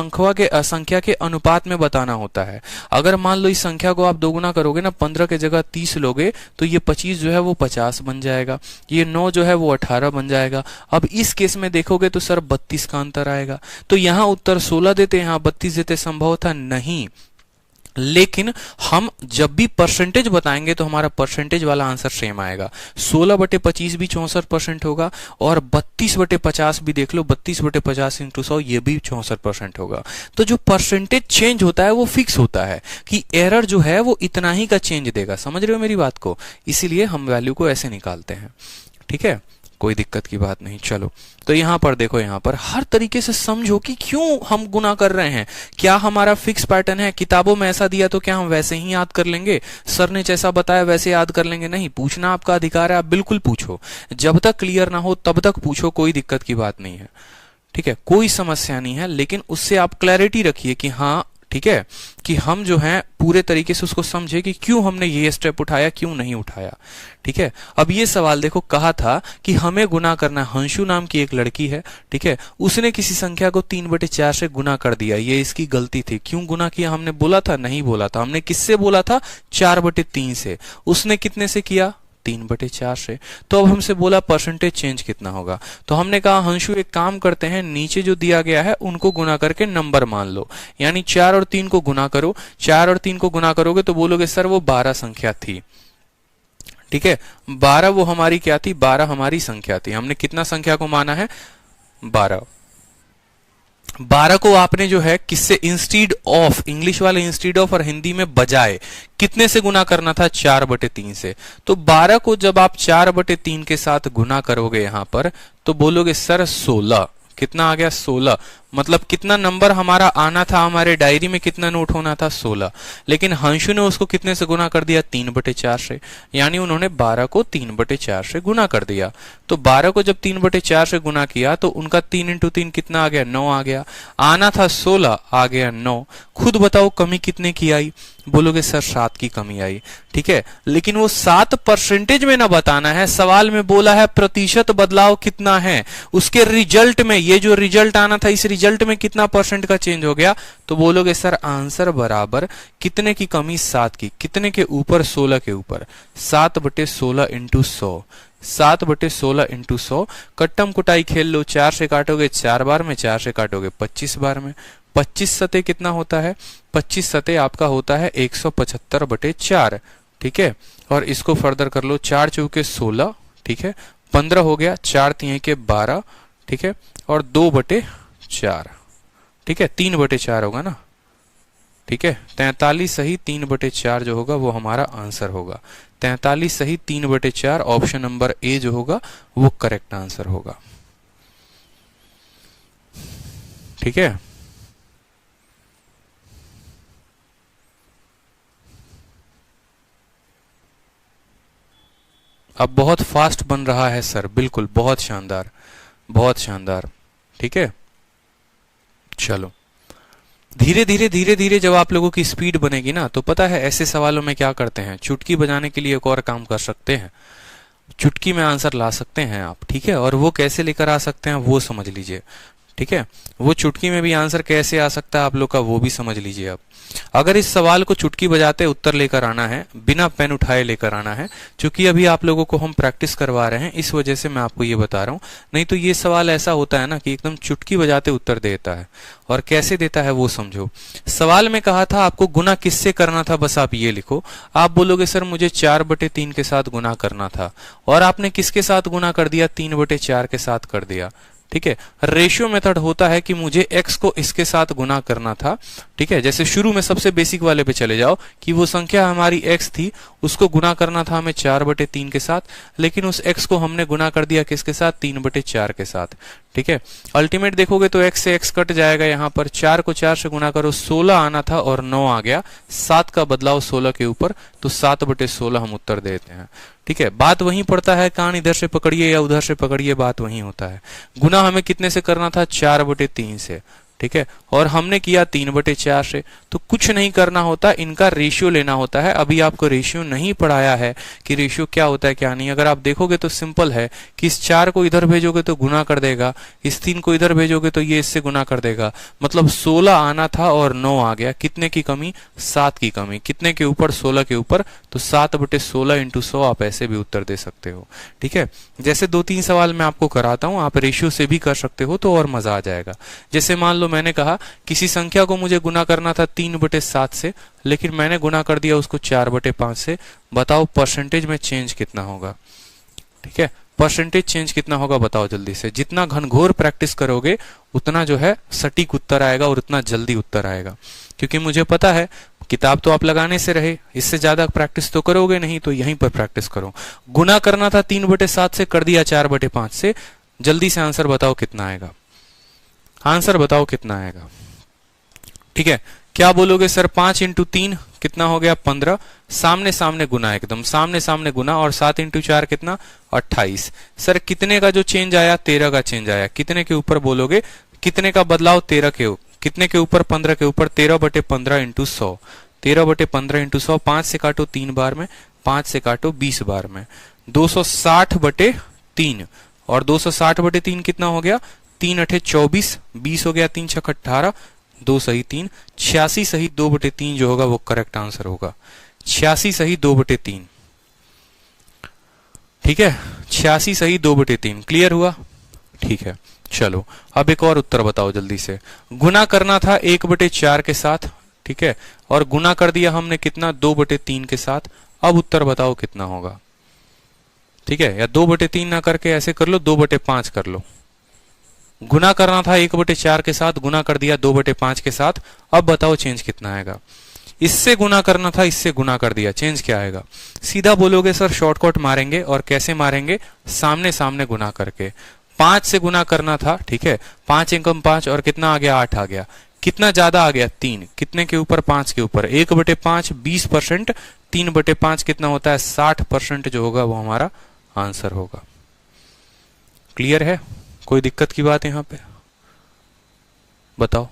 संख्या के अनुपात में बताना होता है। अगर मान लो इस संख्या को आप दोगुना करोगे ना, 15 के जगह 30 लोगे तो ये 25 जो है वो 50 बन जाएगा, ये 9 जो है वो 18 बन जाएगा। अब इस केस में देखोगे तो सर 32 का अंतर आएगा। तो यहां उत्तर 16 देते, यहां 32 देते, संभव था नहीं। लेकिन हम जब भी परसेंटेज बताएंगे तो हमारा परसेंटेज वाला आंसर सेम आएगा। 16/25 भी 64% होगा, और 32/50 भी देख लो, 32/50 इंटू 100 ये भी 64% होगा। तो जो परसेंटेज चेंज होता है वो फिक्स होता है कि एरर जो है वो इतना ही का चेंज देगा। समझ रहे हो मेरी बात को? इसीलिए हम वैल्यू को ऐसे निकालते हैं, ठीक है, कोई दिक्कत की बात नहीं। चलो, तो यहां पर देखो, यहां पर हर तरीके से समझो कि क्यों हम गुना कर रहे हैं। क्या हमारा फिक्स पैटर्न है? किताबों में ऐसा दिया तो क्या हम वैसे ही याद कर लेंगे? सर ने जैसा बताया वैसे याद कर लेंगे? नहीं, पूछना आपका अधिकार है, आप बिल्कुल पूछो। जब तक क्लियर ना हो तब तक पूछो, कोई दिक्कत की बात नहीं है, ठीक है, कोई समस्या नहीं है। लेकिन उससे आप क्लैरिटी रखिए कि हाँ, ठीक है, कि हम जो है पूरे तरीके से उसको समझे कि क्यों हमने ये स्टेप उठाया, क्यों नहीं उठाया, ठीक है। अब ये सवाल देखो, कहा था कि हमें गुना करना। हंसू नाम की एक लड़की है, ठीक है, उसने किसी संख्या को 3/4 से गुना कर दिया। ये इसकी गलती थी। क्यों गुना किया हमने बोला था? नहीं बोला था। हमने किससे बोला था? 4/3 से। उसने कितने से किया? 3/4 से। तो अब हमसे बोला परसेंटेज चेंज कितना होगा, तो हमने कहा हंसू एक काम करते हैं, नीचे जो दिया गया है उनको गुना करके नंबर मान लो, यानी 4 और 3 को गुना करो। 4 और 3 को गुना करोगे तो बोलोगे सर वो 12 संख्या थी, ठीक है, 12 वो हमारी क्या थी? 12 हमारी संख्या थी। हमने कितना संख्या को माना है? 12। 12 को आपने जो है किससे, इंस्टीड ऑफ, इंग्लिश वाले इंस्टीड ऑफ और हिंदी में बजाय, कितने से गुना करना था? 4/3 से। तो 12 को जब आप 4/3 के साथ गुना करोगे यहां पर, तो बोलोगे सर 16। कितना आ गया? 16। मतलब कितना नंबर हमारा आना था, हमारे डायरी में कितना नोट होना था? 16। लेकिन हंसू ने उसको कितने से गुना कर दिया? 3/4 से। यानी उन्होंने 12 को 3/4 से गुना कर दिया। तो 12 को जब 3/4 से गुना किया तो उनका 3 इंटू 3 कितना आ गया? 9 आ गया। आना था 16, आ गया 9। खुद बताओ कमी कितने की आई? बोलोगे सर 7 की कमी आई, ठीक है। लेकिन वो 7 परसेंटेज में ना बताना है, सवाल में बोला है प्रतिशत बदलाव कितना है। उसके रिजल्ट में, ये जो रिजल्ट आना था, इस रिजल्ट में कितना परसेंट का चेंज हो गया? तो बोलोगे सर आंसर बराबर कितने की कमी? 7 की। कितने के ऊपर? 16 के ऊपर। 7/16 इंटू 100। 7/16 इंटू 100। कट्टम कुटाई खेल लो, 4 से काटोगे 4 बार में, 4 से काटोगे 25 बार में। 25 सते कितना होता है? 25 सते आपका होता है 175/4, ठीक है। और इसको फर्दर कर लो, 4 चौके 16, ठीक है, 15 हो गया, 4 तिहाई के 12, ठीक है, और 2/4, ठीक है, 3/4 होगा ना, ठीक है। 43 सही 3/4 जो होगा वो हमारा आंसर होगा। 43 सही 3/4, ऑप्शन नंबर ए जो होगा वो करेक्ट आंसर होगा, ठीक है। अब बहुत फास्ट बन रहा है सर, बिल्कुल, बहुत शानदार, बहुत शानदार, ठीक है। चलो, धीरे धीरे धीरे धीरे जब आप लोगों की स्पीड बनेगी ना, तो पता है ऐसे सवालों में क्या करते हैं, चुटकी बजाने के लिए एक और काम कर सकते हैं। चुटकी में आंसर ला सकते हैं आप, ठीक है। और वो कैसे लेकर आ सकते हैं वो समझ लीजिए, ठीक है, वो चुटकी में भी आंसर कैसे आ सकता है आप लोग का वो भी समझ लीजिए आप। अगर इस सवाल को चुटकी बजाते उत्तर लेकर आना है, बिना पेन उठाए लेकर आना है, क्योंकि अभी आप लोगों को हम प्रैक्टिस करवा रहे हैं इस वजह से मैं आपको ये बता रहा हूं। नहीं तो ये सवाल ऐसा होता है ना कि एकदम चुटकी बजाते उत्तर देता है, और कैसे देता है वो समझो। सवाल में कहा था आपको गुना किससे करना था, बस आप ये लिखो। आप बोलोगे सर मुझे 4/3 के साथ गुना करना था, और आपने किसके साथ गुना कर दिया, 3/4 के साथ कर दिया। ठीक है, रेशियो मेथड होता है कि मुझे x को इसके साथ गुना करना था। ठीक है, जैसे शुरू में सबसे बेसिक वाले पे चले जाओ कि वो संख्या हमारी x थी, उसको गुना करना था हमें 4/3 के साथ, लेकिन उस x को हमने गुना कर दिया किसके साथ, 3/4 के साथ। ठीक है, अल्टीमेट देखोगे तो x से x कट जाएगा, यहाँ पर 4 को 4 से गुना करो, 16 आना था और 9 आ गया, 7 का बदलाव 16 के ऊपर, तो 7/16 हम उत्तर देते हैं। ठीक है, बात वहीं पड़ता है, कान इधर से पकड़िए या उधर से पकड़िए, बात वहीं होता है। गुना हमें कितने से करना था, 4/3 से। ठीक है, और हमने किया 3/4 से, तो कुछ नहीं करना होता, इनका रेशियो लेना होता है। अभी आपको रेशियो नहीं पढ़ाया है कि रेशियो क्या होता है क्या नहीं। अगर आप देखोगे तो सिंपल है कि इस 4 को इधर भेजोगे तो गुना कर देगा, इस 3 को इधर भेजोगे तो ये इससे गुना कर देगा, मतलब 16 आना था और 9 आ गया। कितने की कमी, 7 की कमी। कितने के ऊपर, 16 के ऊपर, तो 7/16 × 100 आप ऐसे भी उत्तर दे सकते हो। ठीक है, जैसे 2-3 सवाल मैं आपको कराता हूं, आप रेशियो से भी कर सकते हो तो और मजा आ जाएगा। जैसे मान लो मैंने कहा किसी संख्या को मुझे गुना करना था 3/7 से, लेकिन मैंने गुना कर दिया उसको 4/5 से। बताओ परसेंटेज में चेंज कितना होगा। ठीक है, परसेंटेज चेंज कितना होगा बताओ जल्दी से। जितना घनघोर प्रैक्टिस करोगे उतना जो है सटीक उत्तर आएगा और उतना जल्दी उत्तर आएगा, क्योंकि मुझे पता है किताब तो आप लगाने से रहे, इससे ज्यादा प्रैक्टिस तो करोगे नहीं, तो यहीं पर प्रैक्टिस करो। गुना करना था 3/7 से, कर दिया 4/5 से। जल्दी से आंसर बताओ कितना आएगा, आंसर बताओ कितना आएगा। ठीक है, क्या बोलोगे सर 5 × 3 कितना हो गया, 15। सामने सामने गुना, एकदम सामने सामने गुना, और 7 × 4 कितना, 28। सर कितने का जो चेंज आया, 13 का चेंज आया। कितने के ऊपर बोलोगे, कितने का बदलाव, 13 के ऊपर। कितने के ऊपर, 15 के ऊपर। 13/15 × 100, 13/15 × 100। 5 से काटो 3 बार में, 5 से काटो 20 बार में, 260/3। और 260/3 कितना हो गया, 3 × 8 = 24, 20 हो गया, 3 × 6 = 18, 2 सही 3, 86 सही 2/3 जो होगा वो करेक्ट आंसर होगा। 86 सही 2/3। ठीक है, 86 सही 2/3। क्लियर हुआ। ठीक है, चलो अब एक और उत्तर बताओ जल्दी से। गुना करना था 1/4 के साथ, ठीक है, और गुना कर दिया हमने कितना, 2/3 के साथ। अब उत्तर बताओ कितना होगा। ठीक है, या 2/3 ना करके ऐसे कर लो, 2/5 कर लो। गुना करना था 1/4 के साथ, गुना कर दिया 2/5 के साथ। अब बताओ चेंज कितना आएगा। इससे गुना करना था, इससे गुना कर दिया, चेंज क्या आएगा। सीधा बोलोगे सर शॉर्टकट मारेंगे, और कैसे मारेंगे, सामने सामने गुना करके। 5 से गुना करना था, ठीक है, 5 × 5, और कितना आ गया, 8 आ गया। कितना ज्यादा आ गया, 3। कितने के ऊपर, 5 के ऊपर। 1/5 20%, 3/5 कितना होता है, 60% जो होगा वो हमारा आंसर होगा। क्लियर है, कोई दिक्कत की बात यहां पे बताओ।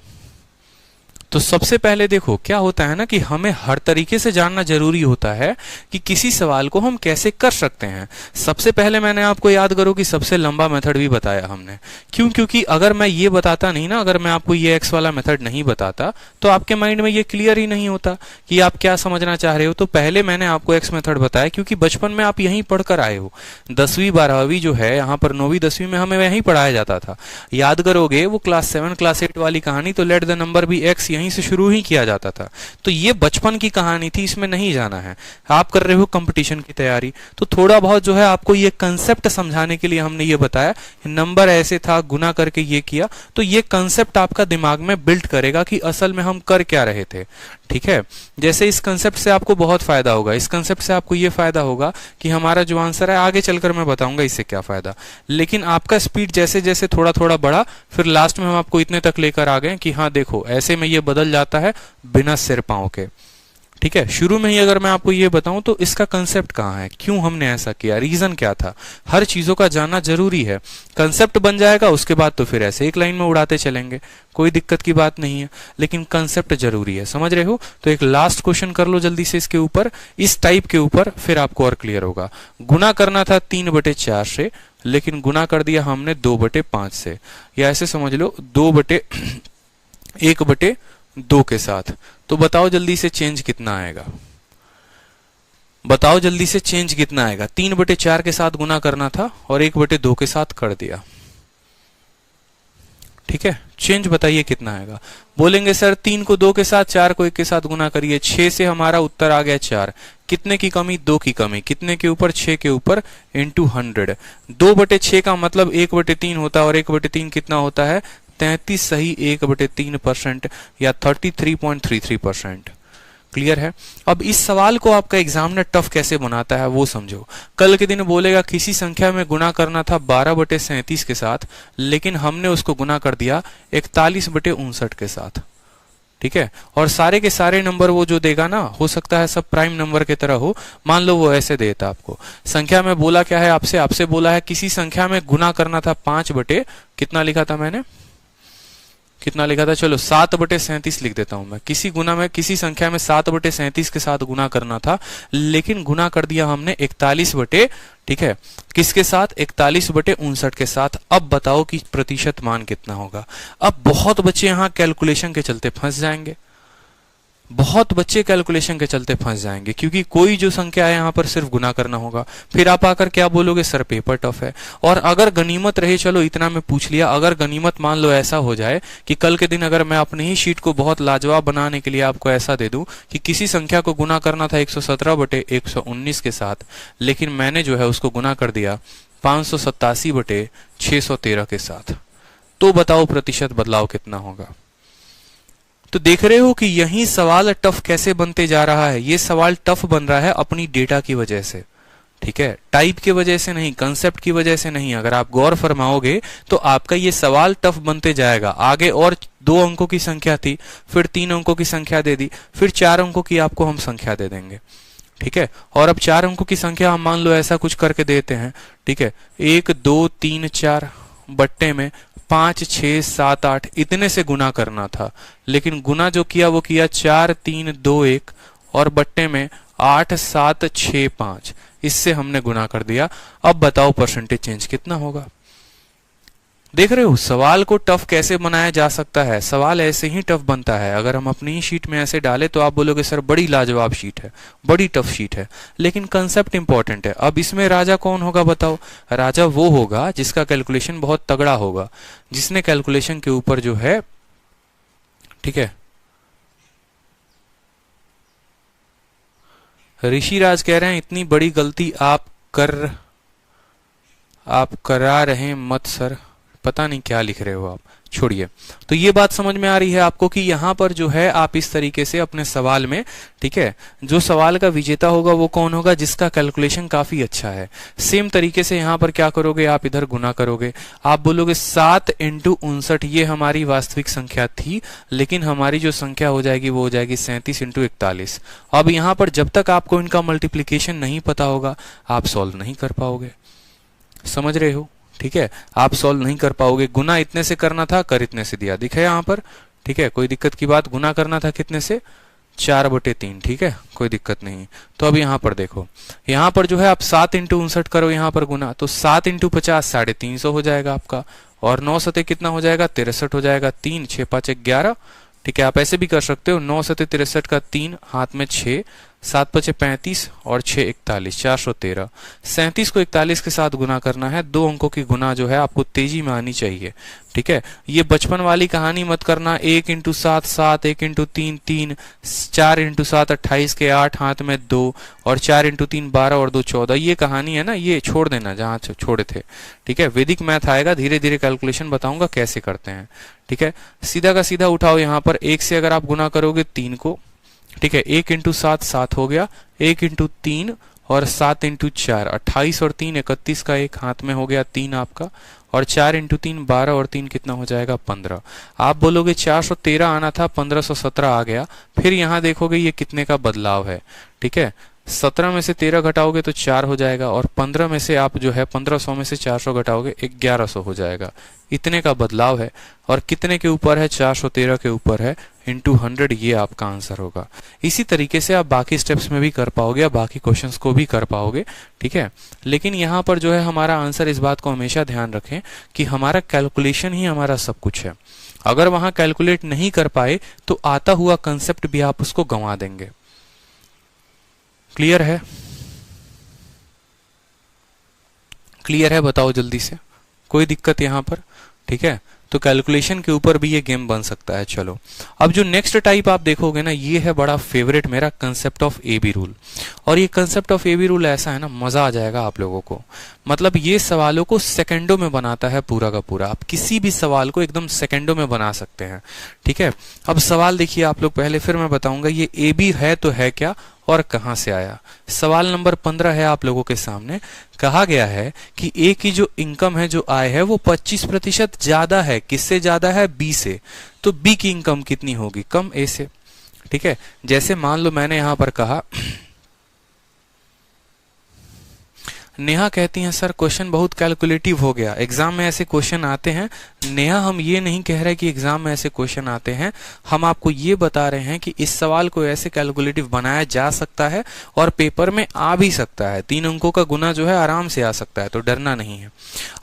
तो सबसे पहले देखो क्या होता है ना कि हमें हर तरीके से जानना जरूरी होता है कि किसी सवाल को हम कैसे कर सकते हैं। सबसे पहले मैंने आपको याद करो कि सबसे लंबा मेथड भी बताया हमने। क्यों, क्योंकि अगर मैं ये बताता नहीं ना, अगर मैं आपको ये एक्स वाला मेथड नहीं बताता तो आपके माइंड में ये क्लियर ही नहीं होता कि आप क्या समझना चाह रहे हो। तो पहले मैंने आपको एक्स मेथड बताया क्योंकि बचपन में आप यहीं पढ़कर आए हो। 10वीं 12वीं जो है यहाँ पर 9वीं 10वीं में हमें यहीं पढ़ाया जाता था। याद करोगे वो क्लास 7 क्लास 8 वाली कहानी, तो let the number be X यहीं से शुरू ही किया जाता था। तो ये बचपन की कहानी थी, इसमें नहीं जाना है। आप कर रहे हो कंपटीशन की तैयारी, तो थोड़ा बहुत जो है आपको ये कंसेप्ट समझाने के लिए हमने ये बताया। नंबर ऐसे था, गुना करके ये किया, तो ये कंसेप्ट आपका दिमाग में बिल्ड करेगा कि असल में हम कर क्या रहे थे। ठीक है, जैसे इस कंसेप्ट से आपको बहुत फायदा होगा। इस कंसेप्ट से आपको ये फायदा होगा कि हमारा जो आंसर है, आगे चलकर मैं बताऊंगा इससे क्या फायदा। लेकिन आपका स्पीड जैसे जैसे थोड़ा थोड़ा बढ़ा, फिर लास्ट में हम आपको इतने तक लेकर आ गए कि हाँ देखो ऐसे में ये बदल जाता है बिना सिर पांव के। ठीक है, शुरू में ही अगर मैं आपको ये बताऊं तो इसका कंसेप्ट कहाँ है, क्यों हमने ऐसा किया, रीजन क्या था, हर चीजों का जानना जरूरी है। कंसेप्ट बन जाएगा उसके बाद तो फिर ऐसे एक लाइन में उड़ाते चलेंगे, कोई दिक्कत की बात नहीं है, लेकिन कंसेप्ट जरूरी है, समझ रहे हो। तो एक लास्ट क्वेश्चन कर लो जल्दी से इसके ऊपर, इस टाइप के ऊपर, फिर आपको और क्लियर होगा। गुना करना था 3/4 से, लेकिन गुना कर दिया हमने 2/5 से, या ऐसे समझ लो 2/1/2 के साथ। तो बताओ जल्दी से चेंज कितना आएगा, बताओ जल्दी से चेंज कितना आएगा। 3/4 के साथ गुना करना था और 1/2 के साथ कर दिया, ठीक है, चेंज बताइए कितना आएगा। बोलेंगे सर 3 को 2 के साथ, 4 को 1 के साथ गुना करिए, 6 से हमारा उत्तर आ गया 4। कितने की कमी, 2 की कमी, कितने के ऊपर, 6 के ऊपर, इंटू 100। 2/6 का मतलब 1/3 होता है, और 1/3 कितना होता है, 33 सही 1/3% या 33.33%। क्लियर है। अब इस सवाल को आपका एग्जामिनर टफ कैसे बनाता है वो समझो। कल के दिन बोलेगा किसी संख्या में गुना करना था 12/37 के साथ, लेकिन हमने उसको गुना कर दिया 41/59 के साथ, ठीक है। और सारे के सारे नंबर वो जो देगा ना, हो सकता है सब प्राइम नंबर की तरह हो, मान लो वो ऐसे देता आपको। संख्या में बोला क्या है आपसे, आपसे बोला है किसी संख्या में गुना करना था 5 कितना लिखा था मैंने, कितना लिखा था, चलो 7/37 लिख देता हूं मैं। किसी संख्या में 7/37 के साथ गुना करना था, लेकिन गुना कर दिया हमने 41 ठीक है, किसके साथ, 41/59 के साथ। अब बताओ कि प्रतिशत मान कितना होगा। अब बहुत बच्चे यहां कैलकुलेशन के चलते फंस जाएंगे, बहुत बच्चे कैलकुलेशन के चलते फंस जाएंगे, क्योंकि कोई जो संख्या है यहां पर सिर्फ गुना करना होगा। फिर आप आकर क्या बोलोगे, सर पेपर टफ है। और अगर गनीमत रहे, चलो इतना मैं पूछ लिया, अगर गनीमत मान लो ऐसा हो जाए कि कल के दिन अगर मैं अपने ही शीट को बहुत लाजवाब बनाने के लिए आपको ऐसा दे दूं कि किसी संख्या को गुना करना था 117/119 के साथ, लेकिन मैंने जो है उसको गुना कर दिया 587/613 के साथ, तो बताओ प्रतिशत बदलाव कितना होगा। तो देख रहे हो कि यही सवाल टफ कैसे बनते जा रहा है। ये सवाल टफ बन रहा है अपनी डेटा की वजह से, ठीक है, टाइप की वजह से नहीं, कंसेप्ट की वजह से नहीं। अगर आप गौर फरमाओगे तो आपका ये सवाल टफ बनते जाएगा। आगे और 2 अंकों की संख्या थी, फिर 3 अंकों की संख्या दे दी, फिर 4 अंकों की आपको हम संख्या दे देंगे, ठीक है। और अब 4 अंकों की संख्या हम मान लो ऐसा कुछ करके देते हैं, ठीक है, 1 2 3 4 बट्टे में 5 6 7 8 इतने से गुना करना था, लेकिन गुना जो किया वो किया 4 3 2 1 और बट्टे में 8 7 6 5, इससे हमने गुना कर दिया। अब बताओ परसेंटेज चेंज कितना होगा। देख रहे हो सवाल को टफ कैसे बनाया जा सकता है। सवाल ऐसे ही टफ बनता है। अगर हम अपनी ही शीट में ऐसे डाले तो आप बोलोगे सर बड़ी लाजवाब शीट है, बड़ी टफ शीट है, लेकिन कंसेप्ट इंपॉर्टेंट है। अब इसमें राजा कौन होगा बताओ। राजा वो होगा जिसका कैलकुलेशन बहुत तगड़ा होगा, जिसने कैलकुलेशन के ऊपर जो है, ठीक है। ऋषिराज कह रहे हैं इतनी बड़ी गलती आप करा रहे मत सर, पता नहीं क्या लिख रहे हो आप, छोड़िए। तो ये बात समझ में आ रही है आपको कि यहां पर जो है आप इस तरीके से अपने सवाल में, ठीक है, जो सवाल का विजेता होगा वो कौन होगा, जिसका कैलकुलेशन काफी अच्छा है। सेम तरीके से यहां पर क्या करोगे, आप इधर गुना करोगे, आप बोलोगे 7 × 59, ये हमारी वास्तविक संख्या थी, लेकिन हमारी जो संख्या हो जाएगी वो हो जाएगी 37 × 41। अब यहां पर जब तक आपको इनका मल्टीप्लीकेशन नहीं पता होगा आप सॉल्व नहीं कर पाओगे, समझ रहे हो, ठीक है, आप सॉल्व नहीं कर पाओगे। गुना इतने से करना था, कर इतने से दिया, दिखे यहां पर, ठीक है, कोई दिक्कत की बात। गुना करना था कितने से, 4/3, ठीक है, कोई दिक्कत नहीं। तो अब यहां पर देखो, यहां पर जो है आप 7 × 59 करो यहां पर गुना, तो 7 × 50 350 हो जाएगा आपका, और 9 सते कितना हो जाएगा, 63 हो जाएगा। 3 6 5 11, ठीक है, आप ऐसे भी कर सकते हो, 9 सते 63 का 3 हाथ में 6, 7 5 35 और 6 41, 413। 37 को 41 के साथ गुना करना है। 2 अंकों की गुना जो है आपको तेजी में आनी चाहिए, ठीक है। ये बचपन वाली कहानी मत करना, 1 × 7 7, 1 × 3 3, 4 × 7 28 के 8 हाथ में 2 और 4 × 3 12 और 2 14, ये कहानी है ना, ये छोड़ देना जहां छोड़े थे, ठीक है। वैदिक मैथ आएगा, धीरे धीरे कैलकुलेशन बताऊंगा कैसे करते हैं, ठीक है। सीधा का सीधा उठाओ, यहां पर 1 से अगर आप गुना करोगे 3 को, ठीक है, 1 × 7 7 हो गया, 1 × 3 और 7 इंटू 4 28 और 3 31 का एक हाथ में हो गया 3 आपका, और 4 इंटू 3 12 और 3 कितना हो जाएगा 15। आप बोलोगे 413 आना था 1517 आ गया। फिर यहाँ देखोगे ये कितने का बदलाव है, ठीक है। 17 में से 13 घटाओगे तो 4 हो जाएगा, और 15 में से आप जो है 1500 में से 400 घटाओगे 1100 हो जाएगा। इतने का बदलाव है, और कितने के ऊपर है, 413 के ऊपर है, इंटू 100 ये आपका आंसर होगा। इसी तरीके से आप बाकी स्टेप्स में भी कर पाओगे, या बाकी क्वेश्चंस को भी कर पाओगे, ठीक है। लेकिन यहाँ पर जो है हमारा आंसर, इस बात को हमेशा ध्यान रखें कि हमारा कैलकुलेशन ही हमारा सब कुछ है। अगर वहां कैलकुलेट नहीं कर पाए तो आता हुआ कंसेप्ट भी आप उसको गंवा देंगे। क्लियर है? क्लियर है, बताओ जल्दी से, कोई दिक्कत यहां पर? ठीक है, तो कैलकुलेशन के ऊपर भी ये गेम बन सकता है। चलो, अब जो नेक्स्ट टाइप आप देखोगे ना, ये है बड़ा फेवरेट मेरा, concept of A B rule. और ये concept of A B rule ऐसा है ना, मजा आ जाएगा आप लोगों को। मतलब ये सवालों को सेकंडों में बनाता है पूरा का पूरा। आप किसी भी सवाल को एकदम सेकंडों में बना सकते हैं, ठीक है। अब सवाल देखिए आप लोग पहले, फिर मैं बताऊंगा ये ए बी है तो है क्या और कहां से आया। सवाल नंबर 15 है आप लोगों के सामने। कहा गया है कि ए की जो इनकम है, जो आय है, वो 25% ज्यादा है। किससे ज्यादा है? बी से। तो बी की इनकम कितनी होगी? कम ए से, ठीक है। जैसे मान लो मैंने यहां पर कहा, नेहा कहती हैं सर क्वेश्चन बहुत कैलकुलेटिव हो गया। एग्जाम में ऐसे क्वेश्चन आते हैं नेहा, हम ये नहीं कह रहे कि एग्जाम में ऐसे क्वेश्चन आते हैं, हम आपको ये बता रहे हैं कि इस सवाल को ऐसे कैलकुलेटिव बनाया जा सकता है और पेपर में आ भी सकता है। 3 अंकों का गुना जो है आराम से आ सकता है, तो डरना नहीं है।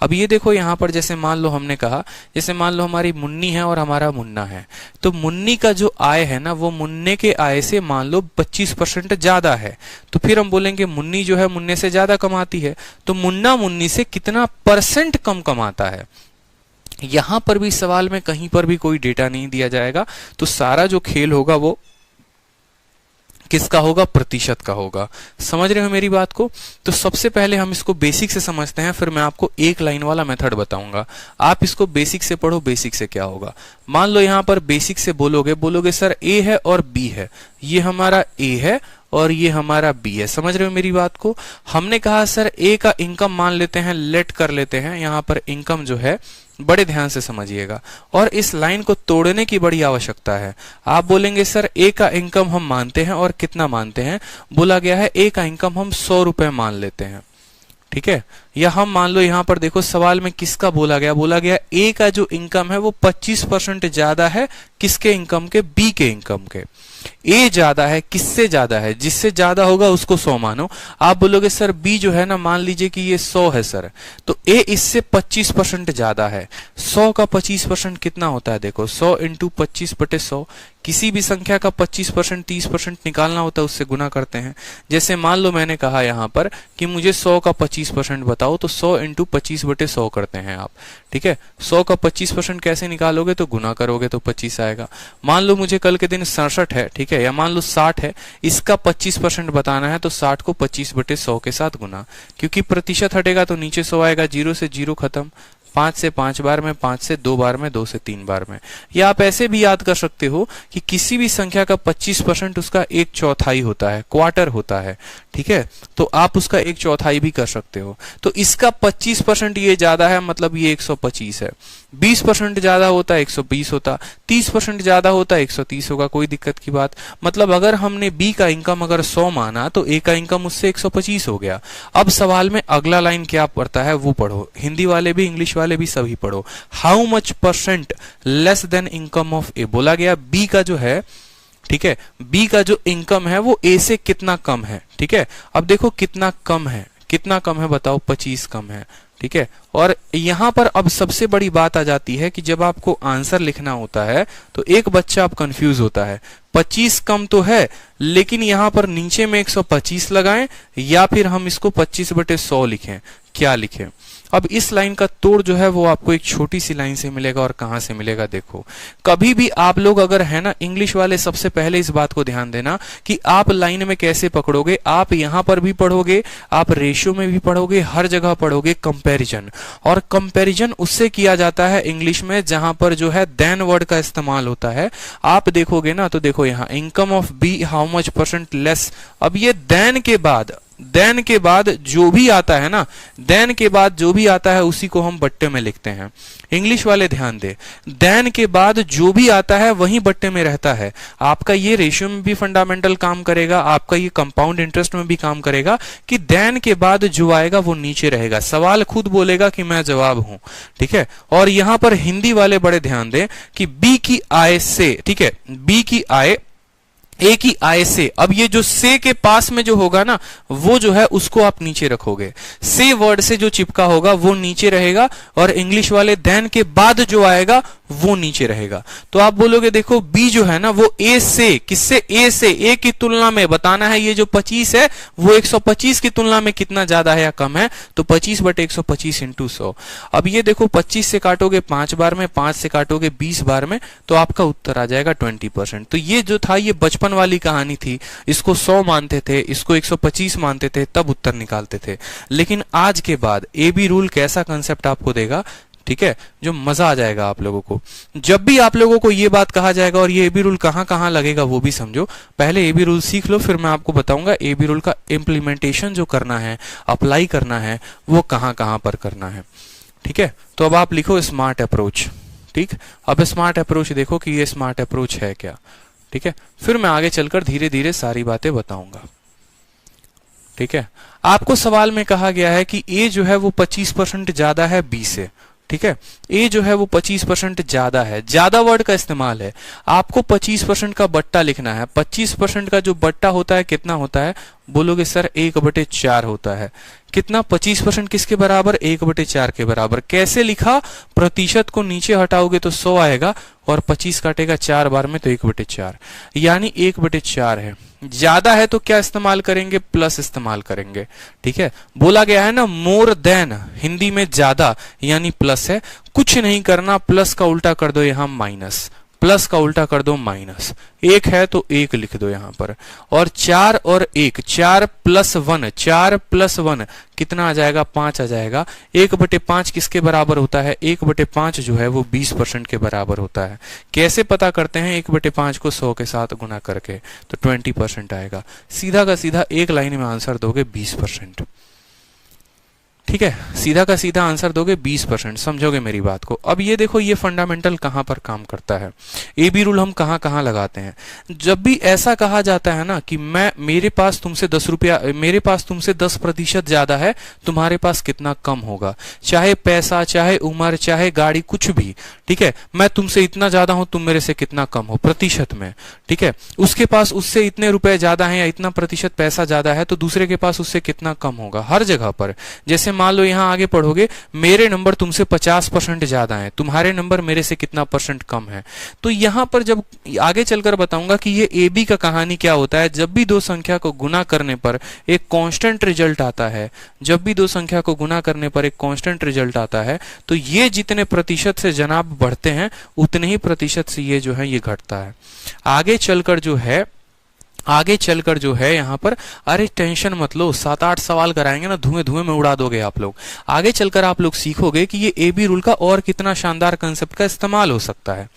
अब ये देखो यहाँ पर, जैसे मान लो हमने कहा, जैसे मान लो हमारी मुन्नी है और हमारा मुन्ना है, तो मुन्नी का जो आय है ना, वो मुन्ने के आय से मान लो 25% ज्यादा है। तो फिर हम बोलेंगे मुन्नी जो है मुन्ने से ज्यादा कमाती है, तो मुन्ना मुन्नी से कितना परसेंट कम कमाता है। यहां पर भी सवाल में कहीं पर भी कोई डेटा नहीं दिया जाएगा, तो सारा जो खेल होगा वो किसका होगा? प्रतिशत का होगा। समझ रहे हो मेरी बात को? तो सबसे पहले हम इसको बेसिक से समझते हैं, फिर मैं आपको एक लाइन वाला मेथड बताऊंगा। आप इसको बेसिक से पढ़ो, बेसिक से क्या होगा। मान लो यहां पर बेसिक से बोलोगे सर ए है और बी है, ये हमारा ए है और ये हमारा बी है। समझ रहे हो मेरी बात को? हमने कहा सर ए का इनकम मान लेते हैं, लेट कर लेते हैं, यहां पर इनकम जो है, बड़े ध्यान से समझिएगा, और इस लाइन को तोड़ने की बड़ी आवश्यकता है। आप बोलेंगे सर ए का इनकम हम मानते हैं, और कितना मानते हैं? बोला गया है ए का इनकम हम 100 रुपए मान लेते हैं, ठीक है। या हम मान लो यहां पर देखो सवाल में किसका बोला गया ए का जो इनकम है वो 25% ज्यादा है, किसके इनकम के? बी के इनकम के। ए ज्यादा है, किससे ज्यादा है? जिससे ज्यादा होगा उसको 100 मानो। आप बोलोगे सर बी जो है ना, मान लीजिए कि ये 100 है सर, तो ए इससे 25% ज्यादा है। 100 का 25% कितना होता है? देखो 100 इंटू 25/100। किसी भी संख्या का 25% 30% निकालना होता है, उससे गुना करते हैं। जैसे मान लो मैंने कहा यहां पर कि मुझे 100 का 25% बताओ, तो 100 इंटू 25/100 करते हैं आप, ठीक है। 100 का 25% कैसे निकालोगे? तो गुना करोगे तो 25 आएगा। मान लो मुझे कल के दिन 67 है, ठीक है, या मान लो 60 है, इसका 25% बताना है, तो 60 को 25/100 के साथ गुना, क्योंकि प्रतिशत हटेगा तो नीचे 100 आएगा, 0 से 0 खत्म, 5 से 5 बार में, 5 से 2 बार में, 2 से 3 बार में। या आप ऐसे भी याद कर सकते हो कि किसी भी संख्या का 25% उसका 1/4 होता है, क्वार्टर होता है, ठीक है। तो आप उसका 1/4 भी कर सकते हो। तो इसका 25% ये ज्यादा है, मतलब ये 125 है। 20% ज्यादा होता है 120 होता, 30% ज्यादा होता है 130 होगा, कोई दिक्कत की बात। मतलब अगर हमने बी का इनकम अगर 100 माना, तो ए का इनकम उससे 125 हो गया। अब सवाल में अगला लाइन क्या पड़ता है वो पढ़ो, हिंदी वाले भी इंग्लिश वाले भी सभी पढ़ो। How much percent less than income of A. बोला गया बी का जो है, ठीक है, बी का जो इनकम है वो ए से कितना कम है, ठीक है। अब देखो कितना कम है, कितना कम है बताओ? 25 कम है, ठीक है। और यहां पर अब सबसे बड़ी बात आ जाती है कि जब आपको आंसर लिखना होता है तो एक बच्चा अब कंफ्यूज होता है। 25 कम तो है, लेकिन यहां पर नीचे में 125 लगाएं या फिर हम इसको 25/100 लिखें, क्या लिखें? अब इस लाइन का तोड़ जो है वो आपको एक छोटी सी लाइन से मिलेगा। और कहां से मिलेगा? देखो, कभी भी आप लोग अगर है ना, इंग्लिश वाले सबसे पहले इस बात को ध्यान देना कि आप लाइन में कैसे पकड़ोगे। आप यहां पर भी पढ़ोगे, आप रेशियो में भी पढ़ोगे, हर जगह पढ़ोगे कंपैरिजन। और कंपैरिजन उससे किया जाता है इंग्लिश में जहां पर जो है देन वर्ड का इस्तेमाल होता है। आप देखोगे ना, तो देखो यहां income of B how much percent less, अब ये देन के बाद देन के बाद जो भी आता है ना, देन के बाद जो भी आता है उसी को हम बट्टे में लिखते हैं। इंग्लिश वाले ध्यान दे, देन के बाद जो भी आता है वही बट्टे में रहता है। आपका ये रेशियो में भी फंडामेंटल काम करेगा, आपका ये कंपाउंड इंटरेस्ट में भी काम करेगा कि देन के बाद जो आएगा वो नीचे रहेगा। सवाल खुद बोलेगा कि मैं जवाब हूं, ठीक है। और यहां पर हिंदी वाले बड़े ध्यान दें कि बी की आय से, ठीक है, बी की आय ए की आय से, अब ये जो से के पास में जो होगा ना वो जो है उसको आप नीचे रखोगे, से वर्ड से जो चिपका होगा वो नीचे रहेगा, और इंग्लिश वाले देन के बाद जो आएगा वो नीचे रहेगा। तो आप बोलोगे देखो बी जो है ना वो ए से, किससे, ए से, ए की तुलना में बताना है ये जो 25 है वो 125 की तुलना में कितना ज्यादा है या कम है, तो 25/125 इंटू 100। अब ये देखो 25 से काटोगे 5 बार में, 5 से काटोगे 20 बार में, तो आपका उत्तर आ जाएगा 20%। तो ये जो था ये बचपन वाली कहानी थी, इसको 100 मानते थे, इसको 125 मानते थे, तब उत्तर निकालते थे। लेकिन आज के बाद ए बी रूल कैसा कंसेप्ट आपको देगा, ठीक है, जो मजा आ जाएगा आप लोगों को। जब भी आप लोगों को ये बात कहा जाएगा और ये एबी रूल कहां कहां लगेगा वो भी समझो। पहले एबी रूल सीख लो, फिर मैं आपको बताऊंगा एबी रूल का इम्प्लीमेंटेशन जो करना है, अप्लाई करना है, वो कहां कहां पर करना है, ठीक है। तो अब आप लिखो स्मार्ट अप्रोच, ठीक। अब स्मार्ट अप्रोच देखो कि ये स्मार्ट अप्रोच है क्या, ठीक है। फिर मैं आगे चलकर धीरे धीरे सारी बातें बताऊंगा, ठीक है। आपको सवाल में कहा गया है कि ए जो है वो 25% ज्यादा है बी से, ठीक है। ए जो है वो 25% ज्यादा है, ज्यादा वर्ड का इस्तेमाल है। आपको 25% का बट्टा लिखना है। 25% का जो बट्टा होता है कितना होता है, बोलोगे सर 1/4 होता है। कितना, 25% किसके बराबर, 1/4 के बराबर। कैसे लिखा, प्रतिशत को नीचे हटाओगे तो 100 आएगा, और 25 काटेगा 4 बार में तो 1/4, यानी 1/4 है। ज्यादा है तो क्या इस्तेमाल करेंगे, प्लस इस्तेमाल करेंगे, ठीक है। बोला गया है ना मोर देन, हिंदी में ज्यादा यानी प्लस है। कुछ नहीं करना, प्लस का उल्टा कर दो यहां माइनस, प्लस का उल्टा कर दो माइनस। 1 है तो 1 लिख दो यहां पर, और 4 और 1, 4 + 1, 4 + 1 कितना आ जाएगा, 5 आ जाएगा। 1/5 किसके बराबर होता है, 1/5 जो है वो 20% के बराबर होता है। कैसे पता करते हैं, 1/5 को 100 के साथ गुना करके, तो 20% आएगा। सीधा का सीधा एक लाइन में आंसर दोगे 20%, ठीक है। सीधा का सीधा आंसर दोगे 20%, समझोगे मेरी बात को। अब ये देखो ये फंडामेंटल कहां पर काम करता है, ए बी रूल हम कहां कहां लगाते हैं। जब भी ऐसा कहा जाता है ना कि मेरे पास तुमसे 10 रुपया, मेरे पास तुमसे 10% ज्यादा है, तुम्हारे पास कितना कम होगा, चाहे पैसा, चाहे उम्र, चाहे गाड़ी, कुछ भी, ठीक है। मैं तुमसे इतना ज्यादा हूं, तुम मेरे से कितना कम हो प्रतिशत में, ठीक है। उसके पास उससे इतने रुपए ज्यादा हैं या इतना प्रतिशत पैसा ज्यादा है, तो दूसरे के पास उससे कितना कम होगा, हर जगह पर। जैसे मान लो यहां आगे पढ़ोगे, मेरे नंबर तुमसे 50% ज्यादा हैं, तुम्हारे नंबर मेरे से कितना % कम है। तो यहां पर जब आगे चलकर बताऊंगा कि ये ए बी का कहानी क्या होता है। जब भी दो संख्या को गुना करने पर एक कांस्टेंट रिजल्ट आता है, जब भी दो संख्या को गुना करने पर एक कांस्टेंट रिजल्ट आता है, तो ये जितने प्रतिशत से जनाब बढ़ते हैं उतने ही प्रतिशत से ये जो है ये घटता है। आगे चलकर जो है यहाँ पर, अरे टेंशन मत लो, 7-8 सवाल कराएंगे ना, धुएं धुएं में उड़ा दोगे आप लोग। आगे चलकर आप लोग सीखोगे कि ये ए बी रूल का और कितना शानदार कंसेप्ट का इस्तेमाल हो सकता है,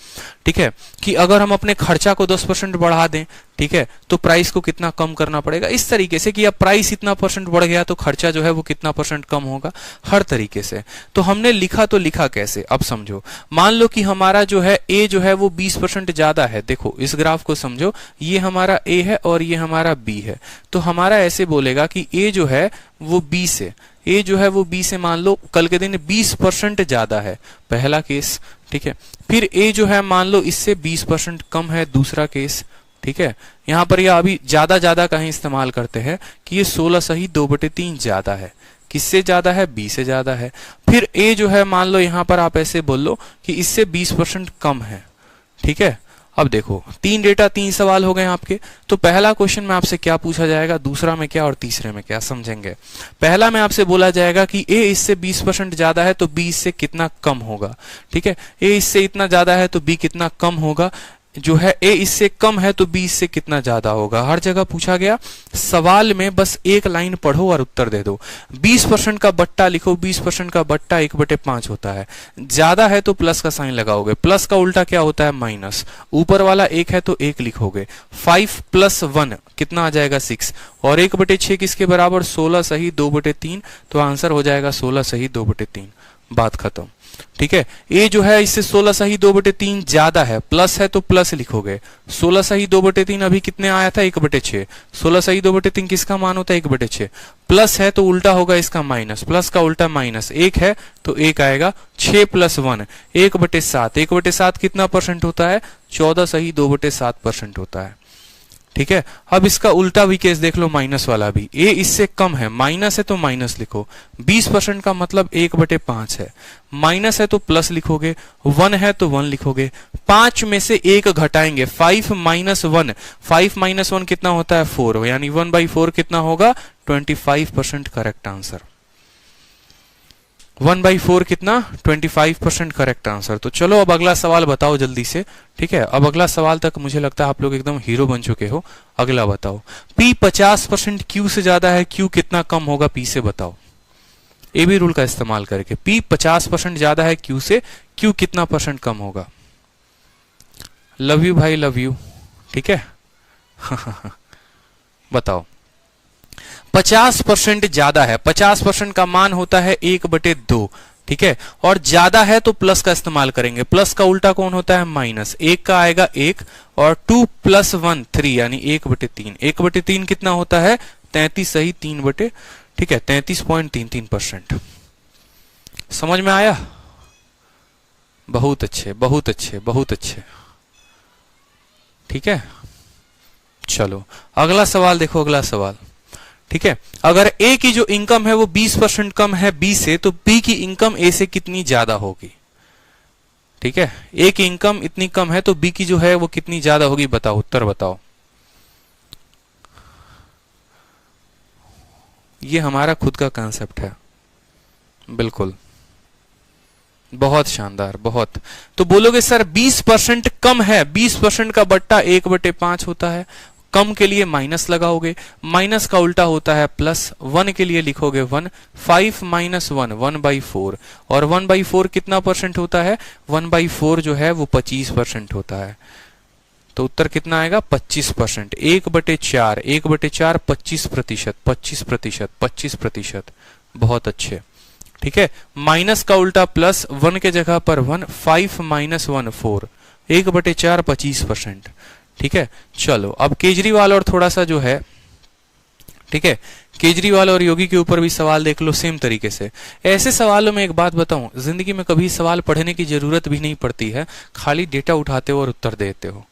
ठीक है। कि अगर हम अपने खर्चा को 10% बढ़ा दें, ठीक है, तो प्राइस को कितना कम करना पड़ेगा, इस तरीके से कि अब प्राइस इतना % बढ़ गया तो खर्चा जो है वो कितना % कम होगा, हर तरीके से। तो हमने लिखा तो लिखा कैसे, अब समझो। मान लो कि हमारा जो है ए जो है वो 20% ज्यादा है। देखो इस ग्राफ को समझो, ये हमारा ए है और ये हमारा बी है। तो हमारा ऐसे बोलेगा कि ए जो है वो बी से, ए जो है वो बी से मान लो कल के दिन 20% ज्यादा है, पहला केस, ठीक है। फिर ए जो है मान लो इससे 20% कम है, दूसरा केस, ठीक है। यहां पर यह अभी ज्यादा का ही इस्तेमाल करते हैं कि ये 16 सही 2/3 ज्यादा है। किससे ज्यादा है, बी से ज्यादा है। फिर ए जो है मान लो यहां पर आप ऐसे बोल लो कि इससे 20% कम है, ठीक है। अब देखो 3 डेटा 3 सवाल हो गए आपके। तो पहला क्वेश्चन में आपसे क्या पूछा जाएगा, दूसरा में क्या और तीसरे में क्या, समझेंगे। पहला में आपसे बोला जाएगा कि ए इससे 20% ज्यादा है तो बी इससे कितना कम होगा, ठीक है। ए इससे इतना ज्यादा है तो बी कितना कम होगा। जो है a इससे कम है तो b इससे कितना ज्यादा होगा, हर जगह पूछा गया। सवाल में बस एक लाइन पढ़ो और उत्तर दे दो। 20% का बट्टा लिखो, 20% का बट्टा 1/5 होता है। ज्यादा है तो प्लस का साइन लगाओगे, प्लस का उल्टा क्या होता है, माइनस। ऊपर वाला 1 है तो 1 लिखोगे। 5 + 1 कितना आ जाएगा, 6। और 1/6 किसके बराबर, 16 सही 2/3। तो आंसर हो जाएगा 16 सही 2/3। बात खत्म। ठीक है, ए जो है इससे 16 सही 2/3 ज्यादा है, प्लस है तो प्लस लिखोगे। 16 सही 2/3 अभी कितने आया था, 1/6। 16 सही 2/3 किसका मान होता है, 1/6। प्लस है तो उल्टा होगा इसका माइनस, प्लस का उल्टा माइनस। 1 है तो 1 आएगा। 6 + 1 1/7। 1/7 कितना परसेंट होता है, 14 सही 2/7% होता है। ठीक है, अब इसका उल्टा भी केस देख लो, माइनस वाला भी। ए इससे कम है, माइनस है तो माइनस लिखो। 20% का मतलब 1/5 है। माइनस है तो प्लस लिखोगे, 1 है तो 1 लिखोगे। 5 में से 1 घटाएंगे, 5 - 1। 5 - 1 कितना होता है, 4, यानी 1/4 कितना होगा, 25% करेक्ट आंसर। 1/4 कितना, 25% करेक्ट आंसर। तो चलो अब अगला सवाल बताओ जल्दी से। ठीक है, अब अगला सवाल तक मुझे लगता है आप लोग एकदम हीरो बन चुके हो। अगला बताओ, P 50% Q से ज्यादा है, Q कितना कम होगा P से, बताओ। ए बी रूल का इस्तेमाल करके P 50% ज्यादा है Q से, Q कितना परसेंट कम होगा। लव यू भाई, लव यू। ठीक है बताओ। 50% ज्यादा है, 50% का मान होता है 1/2। ठीक है, और ज्यादा है तो प्लस का इस्तेमाल करेंगे। प्लस का उल्टा कौन होता है, माइनस। 1 का आएगा 1, और 2 + 1 3, यानी 1/3। 1/3 कितना होता है, 33 सही 3 ठीक है 33.33%। समझ में आया, बहुत अच्छे बहुत अच्छे बहुत अच्छे। ठीक है, चलो अगला सवाल देखो, अगला सवाल। ठीक है, अगर ए की जो इनकम है वो 20% कम है बी से, तो बी की इनकम ए से कितनी ज्यादा होगी। ठीक है, ए की इनकम इतनी कम है तो बी की जो है वो कितनी ज्यादा होगी, बताओ, उत्तर बताओ। ये हमारा खुद का कॉन्सेप्ट है, बिल्कुल, बहुत शानदार, बहुत। तो बोलोगे सर 20% कम है, 20% का बट्टा 1/5 होता है। कम के लिए माइनस लगाओगे, माइनस का उल्टा होता है प्लस। 1 के लिए लिखोगे 1। 5 - 1 1/4, और 1/4 कितना परसेंट होता है, 1/4 जो है वो 25% होता है। तो उत्तर कितना आएगा, 25%। 1/4, 1/4 25%, 25%, 25%। बहुत अच्छे। ठीक है, माइनस का उल्टा प्लस, 1 के जगह पर 1। 5 - 1 4, 1/4 25%। ठीक है, चलो अब केजरीवाल और थोड़ा सा जो है, ठीक है, केजरीवाल और योगी के ऊपर भी सवाल देख लो सेम तरीके से। ऐसे सवालों में एक बात बताऊं, जिंदगी में कभी सवाल पढ़ने की जरूरत भी नहीं पड़ती है, खाली डेटा उठाते हो और उत्तर देते हो।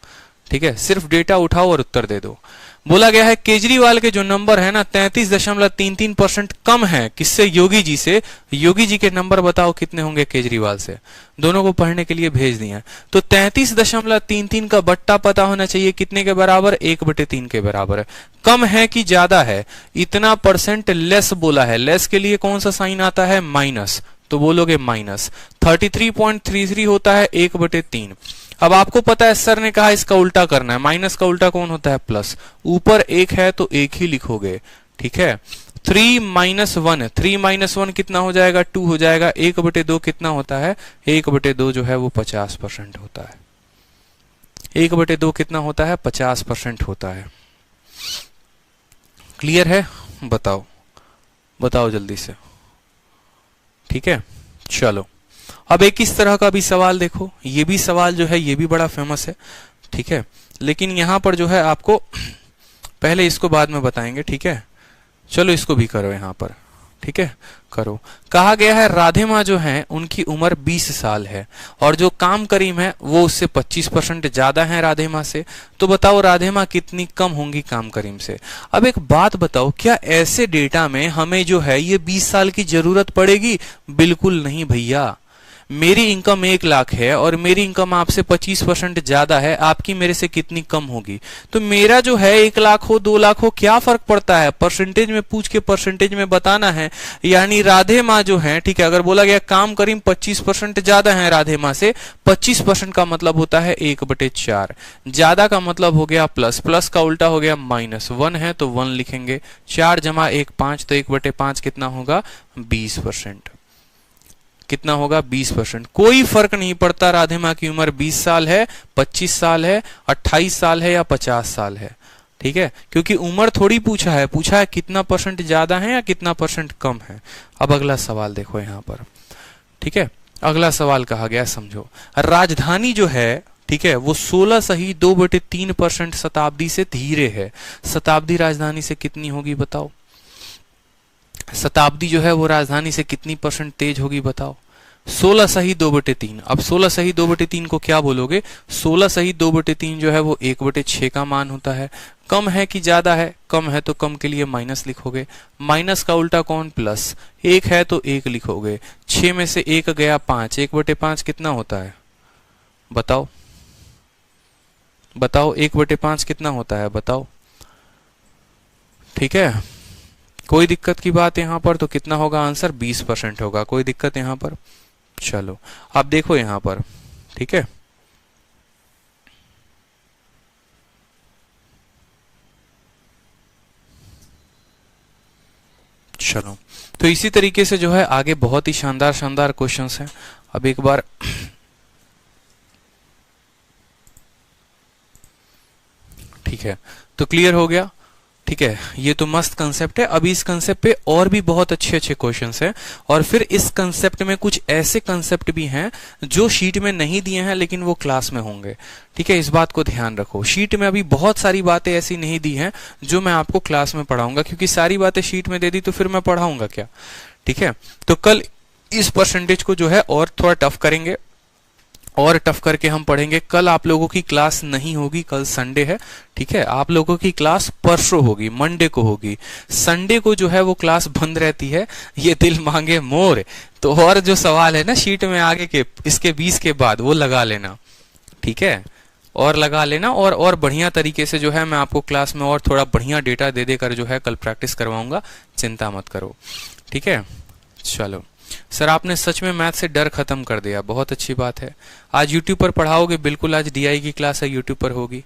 ठीक है, सिर्फ डेटा उठाओ और उत्तर दे दो। बोला गया है केजरीवाल के जो नंबर है ना 33.33% कम है किससे, योगी जी से। योगी जी के नंबर बताओ कितने होंगे केजरीवाल से। दोनों को पढ़ने के लिए भेज दिया। तो 33.33 का बट्टा पता होना चाहिए कितने के बराबर, 1/3 के बराबर है। कम है कि ज्यादा है, इतना परसेंट लेस बोला है। लेस के लिए कौन सा साइन आता है, माइनस। तो बोलोगे माइनस। 33.33 होता है 1/3। अब आपको पता है सर ने कहा इसका उल्टा करना है, माइनस का उल्टा कौन होता है, प्लस। ऊपर 1 है तो 1 ही लिखोगे। ठीक है, 3 - 1, 3 - 1 कितना हो जाएगा, 2 हो जाएगा। 1/2 कितना होता है, 1/2 जो है वो 50% होता है। 1/2 कितना होता है, 50% होता है। क्लियर है, बताओ बताओ जल्दी से। ठीक है, चलो अब एक इस तरह का भी सवाल देखो। ये भी सवाल जो है ये भी बड़ा फेमस है। ठीक है, लेकिन यहां पर जो है आपको पहले इसको बाद में बताएंगे। ठीक है, चलो इसको भी करो यहां पर। ठीक है, करो। कहा गया है राधे माँ जो है उनकी उम्र 20 साल है, और जो काम करीम है वो उससे 25% ज्यादा है राधे माँ से। तो बताओ राधे माँ कितनी कम होंगी काम करीम से। अब एक बात बताओ, क्या ऐसे डेटा में हमें जो है ये 20 साल की जरूरत पड़ेगी? बिल्कुल नहीं भैया। मेरी इनकम 1 लाख है और मेरी इनकम आपसे 25% ज्यादा है, आपकी मेरे से कितनी कम होगी। तो मेरा जो है 1 लाख हो 2 लाख हो क्या फर्क पड़ता है, परसेंटेज में पूछ के परसेंटेज में बताना है। यानी राधे माँ जो है, ठीक है, अगर बोला गया काम करीम 25% ज्यादा है राधे माँ से, 25% का मतलब होता है 1/4, ज्यादा का मतलब हो गया प्लस, प्लस का उल्टा हो गया माइनस, 1 है तो 1 लिखेंगे, 4 जमा 1 5, तो 1/5 कितना होगा 20%। कितना होगा 20%। कोई फर्क नहीं पड़ता राधे माँ की उम्र 20 साल है, 25 साल है, 28 साल है या 50 साल है, ठीक है, क्योंकि उम्र थोड़ी पूछा है कितना परसेंट ज्यादा है या कितना परसेंट कम है। अब अगला सवाल देखो यहां पर, ठीक है, अगला सवाल कहा गया समझो, राजधानी जो है, ठीक है, वो 16 सही 2/3% शताब्दी से धीरे है। शताब्दी राजधानी से कितनी होगी बताओ, शताब्दी जो है वो राजधानी से कितनी परसेंट तेज होगी बताओ। 16 सही 2/3। अब 16 सही 2/3 को क्या बोलोगे, 16 सही 2/3 जो है वो 1/6 का मान होता है। कम है कि ज्यादा है, कम है तो कम के लिए माइनस लिखोगे, माइनस का उल्टा कौन प्लस, 1 है तो 1 लिखोगे, 6 में से 1 गया 5, 1/5 कितना होता है बताओ, बताओ 1/5 कितना होता है बताओ, ठीक है, कोई दिक्कत की बात यहां पर, तो कितना होगा आंसर 20% होगा, कोई दिक्कत यहां पर। चलो अब देखो यहां पर, ठीक है, चलो तो इसी तरीके से जो है आगे बहुत ही शानदार शानदार क्वेश्चंस हैं। अब एक बार ठीक है, तो क्लियर हो गया, ठीक है, ये तो मस्त कंसेप्ट है। अभी इस कंसेप्ट पे और भी बहुत अच्छे अच्छे क्वेश्चंस हैं, और फिर इस कंसेप्ट में कुछ ऐसे कंसेप्ट भी हैं जो शीट में नहीं दिए हैं लेकिन वो क्लास में होंगे, ठीक है, इस बात को ध्यान रखो। शीट में अभी बहुत सारी बातें ऐसी नहीं दी हैं जो मैं आपको क्लास में पढ़ाऊंगा, क्योंकि सारी बातें शीट में दे दी तो फिर मैं पढ़ाऊंगा क्या, ठीक है। तो कल इस परसेंटेज को जो है और थोड़ा टफ करेंगे, और टफ करके हम पढ़ेंगे। कल आप लोगों की क्लास नहीं होगी, कल संडे है, ठीक है, आप लोगों की क्लास परसों होगी, मंडे को होगी। संडे को जो है वो क्लास बंद रहती है, ये दिल मांगे मोर। तो और जो सवाल है ना शीट में आगे के, इसके 20 के बाद वो लगा लेना, ठीक है, और लगा लेना, और बढ़िया तरीके से जो है मैं आपको क्लास में और थोड़ा बढ़िया डेटा दे देकर जो है कल प्रैक्टिस करवाऊंगा, चिंता मत करो, ठीक है। चलो सर, आपने सच में मैथ से डर खत्म कर दिया, बहुत अच्छी बात है। आज यूट्यूब पर पढ़ाओगे, बिल्कुल, आज डीआई की क्लास है, यूट्यूब पर होगी,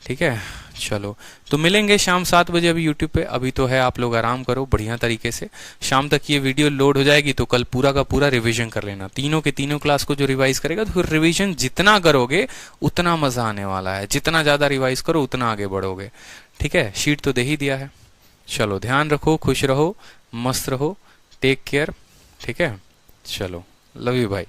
ठीक है। चलो तो मिलेंगे शाम 7 बजे अभी यूट्यूब पे। अभी तो है, आप लोग आराम करो बढ़िया तरीके से, शाम तक ये वीडियो लोड हो जाएगी तो कल पूरा का पूरा रिवीजन कर लेना, तीनों के तीनों क्लास को जो रिवाइज करेगा। तो फिर रिवीजन जितना करोगे उतना मजा आने वाला है, जितना ज्यादा रिवाइज करो उतना आगे बढ़ोगे, ठीक है। शीट तो दे ही दिया है। चलो ध्यान रखो, खुश रहो, मस्त रहो, टेक केयर, ठीक है। चलो लव यू भाई।